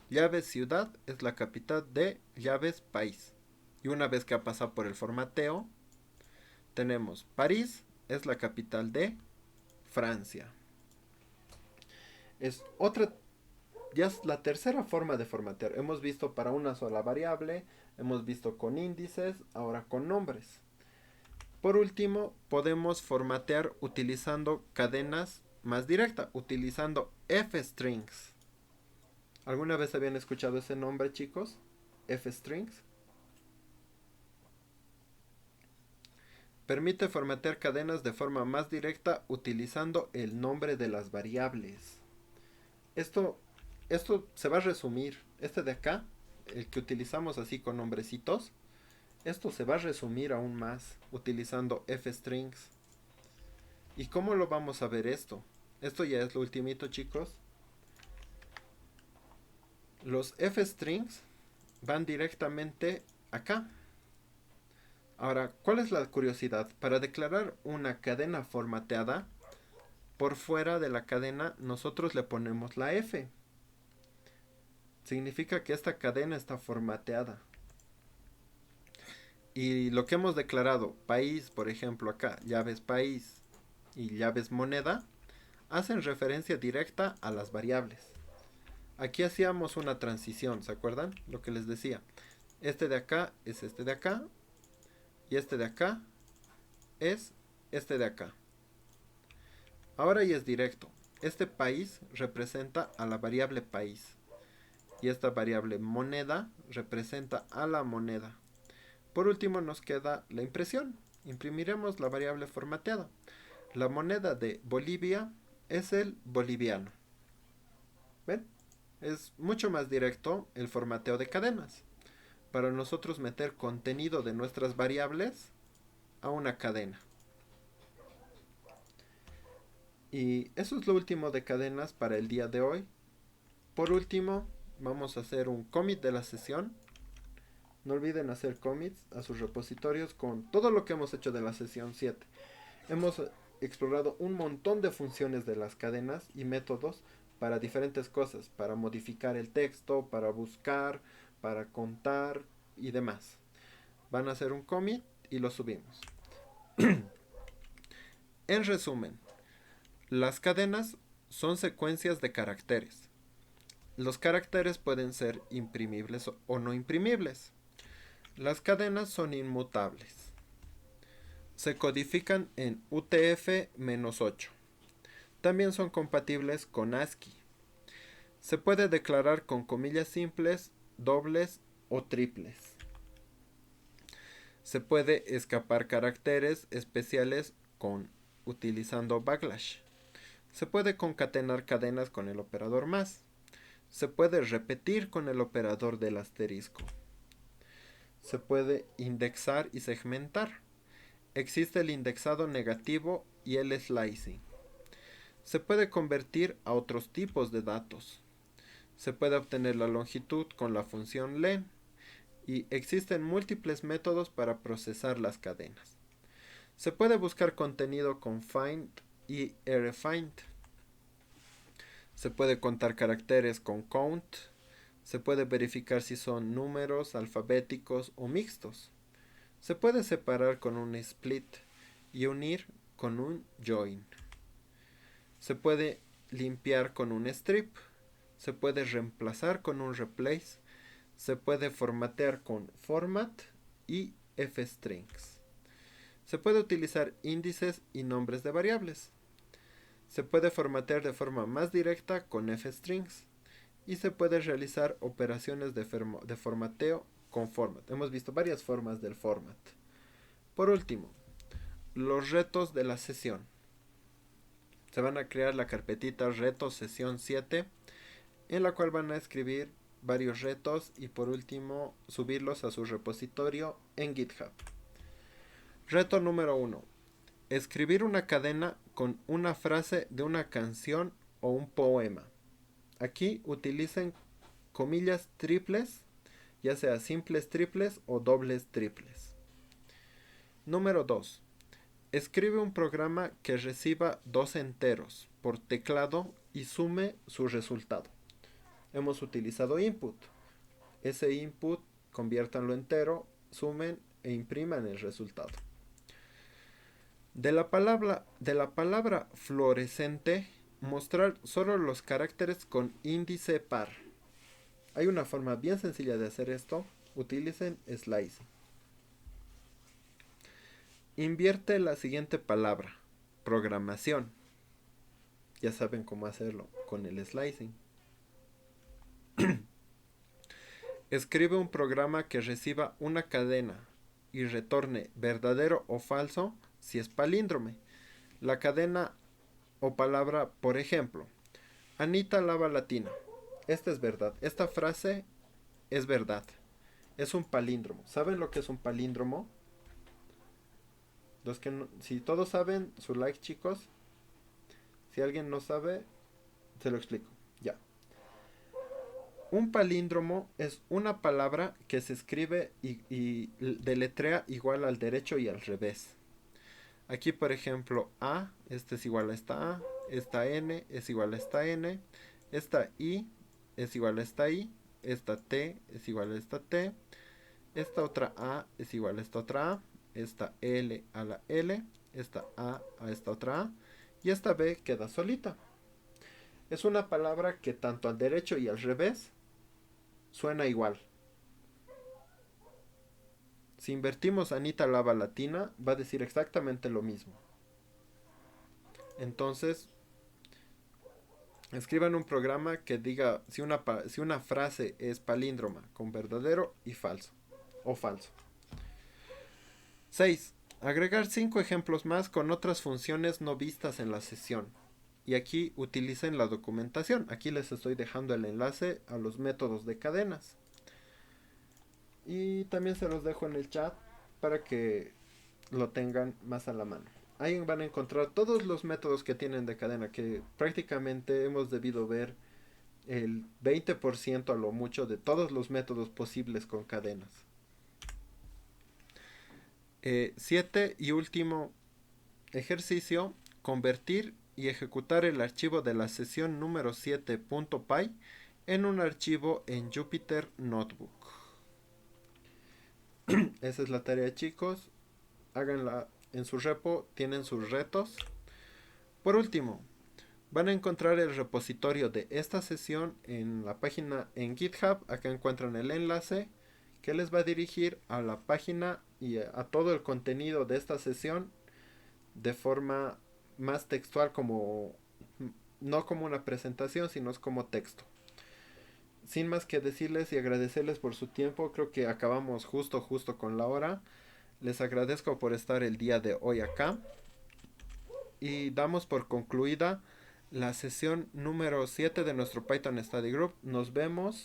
Llaves ciudad es la capital de llaves país. Y una vez que ha pasado por el formateo, tenemos París es la capital de Francia. Es otra, ya es la tercera forma de formatear. Hemos visto para una sola variable, hemos visto con índices, ahora con nombres. Por último, podemos formatear utilizando cadenas más directas, utilizando f-strings. ¿Alguna vez habían escuchado ese nombre, chicos? F-strings. Permite formatear cadenas de forma más directa utilizando el nombre de las variables. Esto se va a resumir. Este de acá, el que utilizamos así con nombrecitos, esto se va a resumir aún más utilizando f-strings. ¿Y cómo lo vamos a ver esto? Esto ya es lo ultimito, chicos. Los f-strings van directamente acá. Ahora, ¿cuál es la curiosidad? Para declarar una cadena formateada, por fuera de la cadena nosotros le ponemos la F. Significa que esta cadena está formateada. Y lo que hemos declarado, país, por ejemplo acá, llaves país y llaves moneda, hacen referencia directa a las variables. Aquí hacíamos una transición, ¿se acuerdan? Lo que les decía. Este de acá es este de acá. Y este de acá es este de acá. Ahora ya es directo. Este país representa a la variable país. Y esta variable moneda representa a la moneda. Por último nos queda la impresión. Imprimiremos la variable formateada. La moneda de Bolivia es el boliviano. ¿Ven? Es mucho más directo el formateo de cadenas. Para nosotros meter contenido de nuestras variables a una cadena. Y eso es lo último de cadenas para el día de hoy. Por último, vamos a hacer un commit de la sesión No olviden hacer commits a sus repositorios con todo lo que hemos hecho de la sesión 7. Hemos explorado un montón de funciones de las cadenas y métodos para diferentes cosas, para modificar el texto, para buscar, para contar y demás. Van a hacer un commit y lo subimos. En resumen, las cadenas son secuencias de caracteres. Los caracteres pueden ser imprimibles o no imprimibles. Las cadenas son inmutables. Se codifican en UTF-8. También son compatibles con ASCII. Se puede declarar con comillas simples, dobles o triples. Se puede escapar caracteres especiales utilizando backlash. Se puede concatenar cadenas con el operador más. Se puede repetir con el operador del asterisco. Se puede indexar y segmentar. Existe el indexado negativo y el slicing. Se puede convertir a otros tipos de datos. Se puede obtener la longitud con la función len. Y existen múltiples métodos para procesar las cadenas. Se puede buscar contenido con find y rfind. Se puede contar caracteres con count. Se puede verificar si son números, alfabéticos o mixtos. Se puede separar con un split y unir con un join. Se puede limpiar con un strip. Se puede reemplazar con un replace. Se puede formatear con format y fstrings. Se puede utilizar índices y nombres de variables. Se puede formatear de forma más directa con fstrings. Y se puede realizar operaciones de formateo con format. Hemos visto varias formas del format. Por último, los retos de la sesión. Se van a crear la carpetita retos sesión 7, en la cual van a escribir varios retos y por último subirlos a su repositorio en GitHub. Reto número 1. Escribir una cadena con una frase de una canción o un poema. Aquí utilicen comillas triples, ya sea simples triples o dobles triples. Número 2. Escribe un programa que reciba dos enteros por teclado y sume su resultado. Hemos utilizado input. Ese input conviértanlo entero, sumen e impriman el resultado. De la palabra fluorescente, mostrar solo los caracteres con índice par. Hay una forma bien sencilla de hacer esto. Utilicen slicing. Invierte la siguiente palabra. Programación. Ya saben cómo hacerlo con el slicing. Escribe un programa que reciba una cadena y retorne verdadero o falso si es palíndrome. La cadena o palabra, por ejemplo, Anita lava la tina. Esta es verdad. Esta frase es verdad. Es un palíndromo. ¿Saben lo que es un palíndromo? Los que no, si todos saben, su like, chicos. Si alguien no sabe, se lo explico. Ya. Un palíndromo es una palabra que se escribe y deletrea igual al derecho y al revés. Aquí, por ejemplo, A, este es igual a esta N es igual a esta N, esta I es igual a esta I, esta T es igual a esta T, esta otra A es igual a esta otra A, esta L a la L, esta A esta otra A, y esta B queda solita. Es una palabra que tanto al derecho y al revés suena igual. Si invertimos Anita lava latina, va a decir exactamente lo mismo. Entonces, escriban un programa que diga si una frase es palíndroma con verdadero y falso. O falso. 6. Agregar 5 ejemplos más con otras funciones no vistas en la sesión. Y aquí utilicen la documentación. Aquí les estoy dejando el enlace a los métodos de cadenas. Y también se los dejo en el chat para que lo tengan más a la mano. Ahí van a encontrar todos los métodos que tienen de cadena, que prácticamente hemos debido ver el 20% a lo mucho de todos los métodos posibles con cadenas. 7 y último ejercicio, convertir y ejecutar el archivo de la sesión número 7.py en un archivo en Jupyter Notebook. Esa es la tarea, chicos. Háganla en su repo, tienen sus retos. Por último, van a encontrar el repositorio de esta sesión en la página en GitHub. Acá encuentran el enlace que les va a dirigir a la página y a todo el contenido de esta sesión de forma más textual, como no como una presentación, sino es como texto. Sin más que decirles y agradecerles por su tiempo, creo que acabamos justo con la hora. Les agradezco por estar el día de hoy acá y damos por concluida la sesión número 7 de nuestro Python Study Group. Nos vemos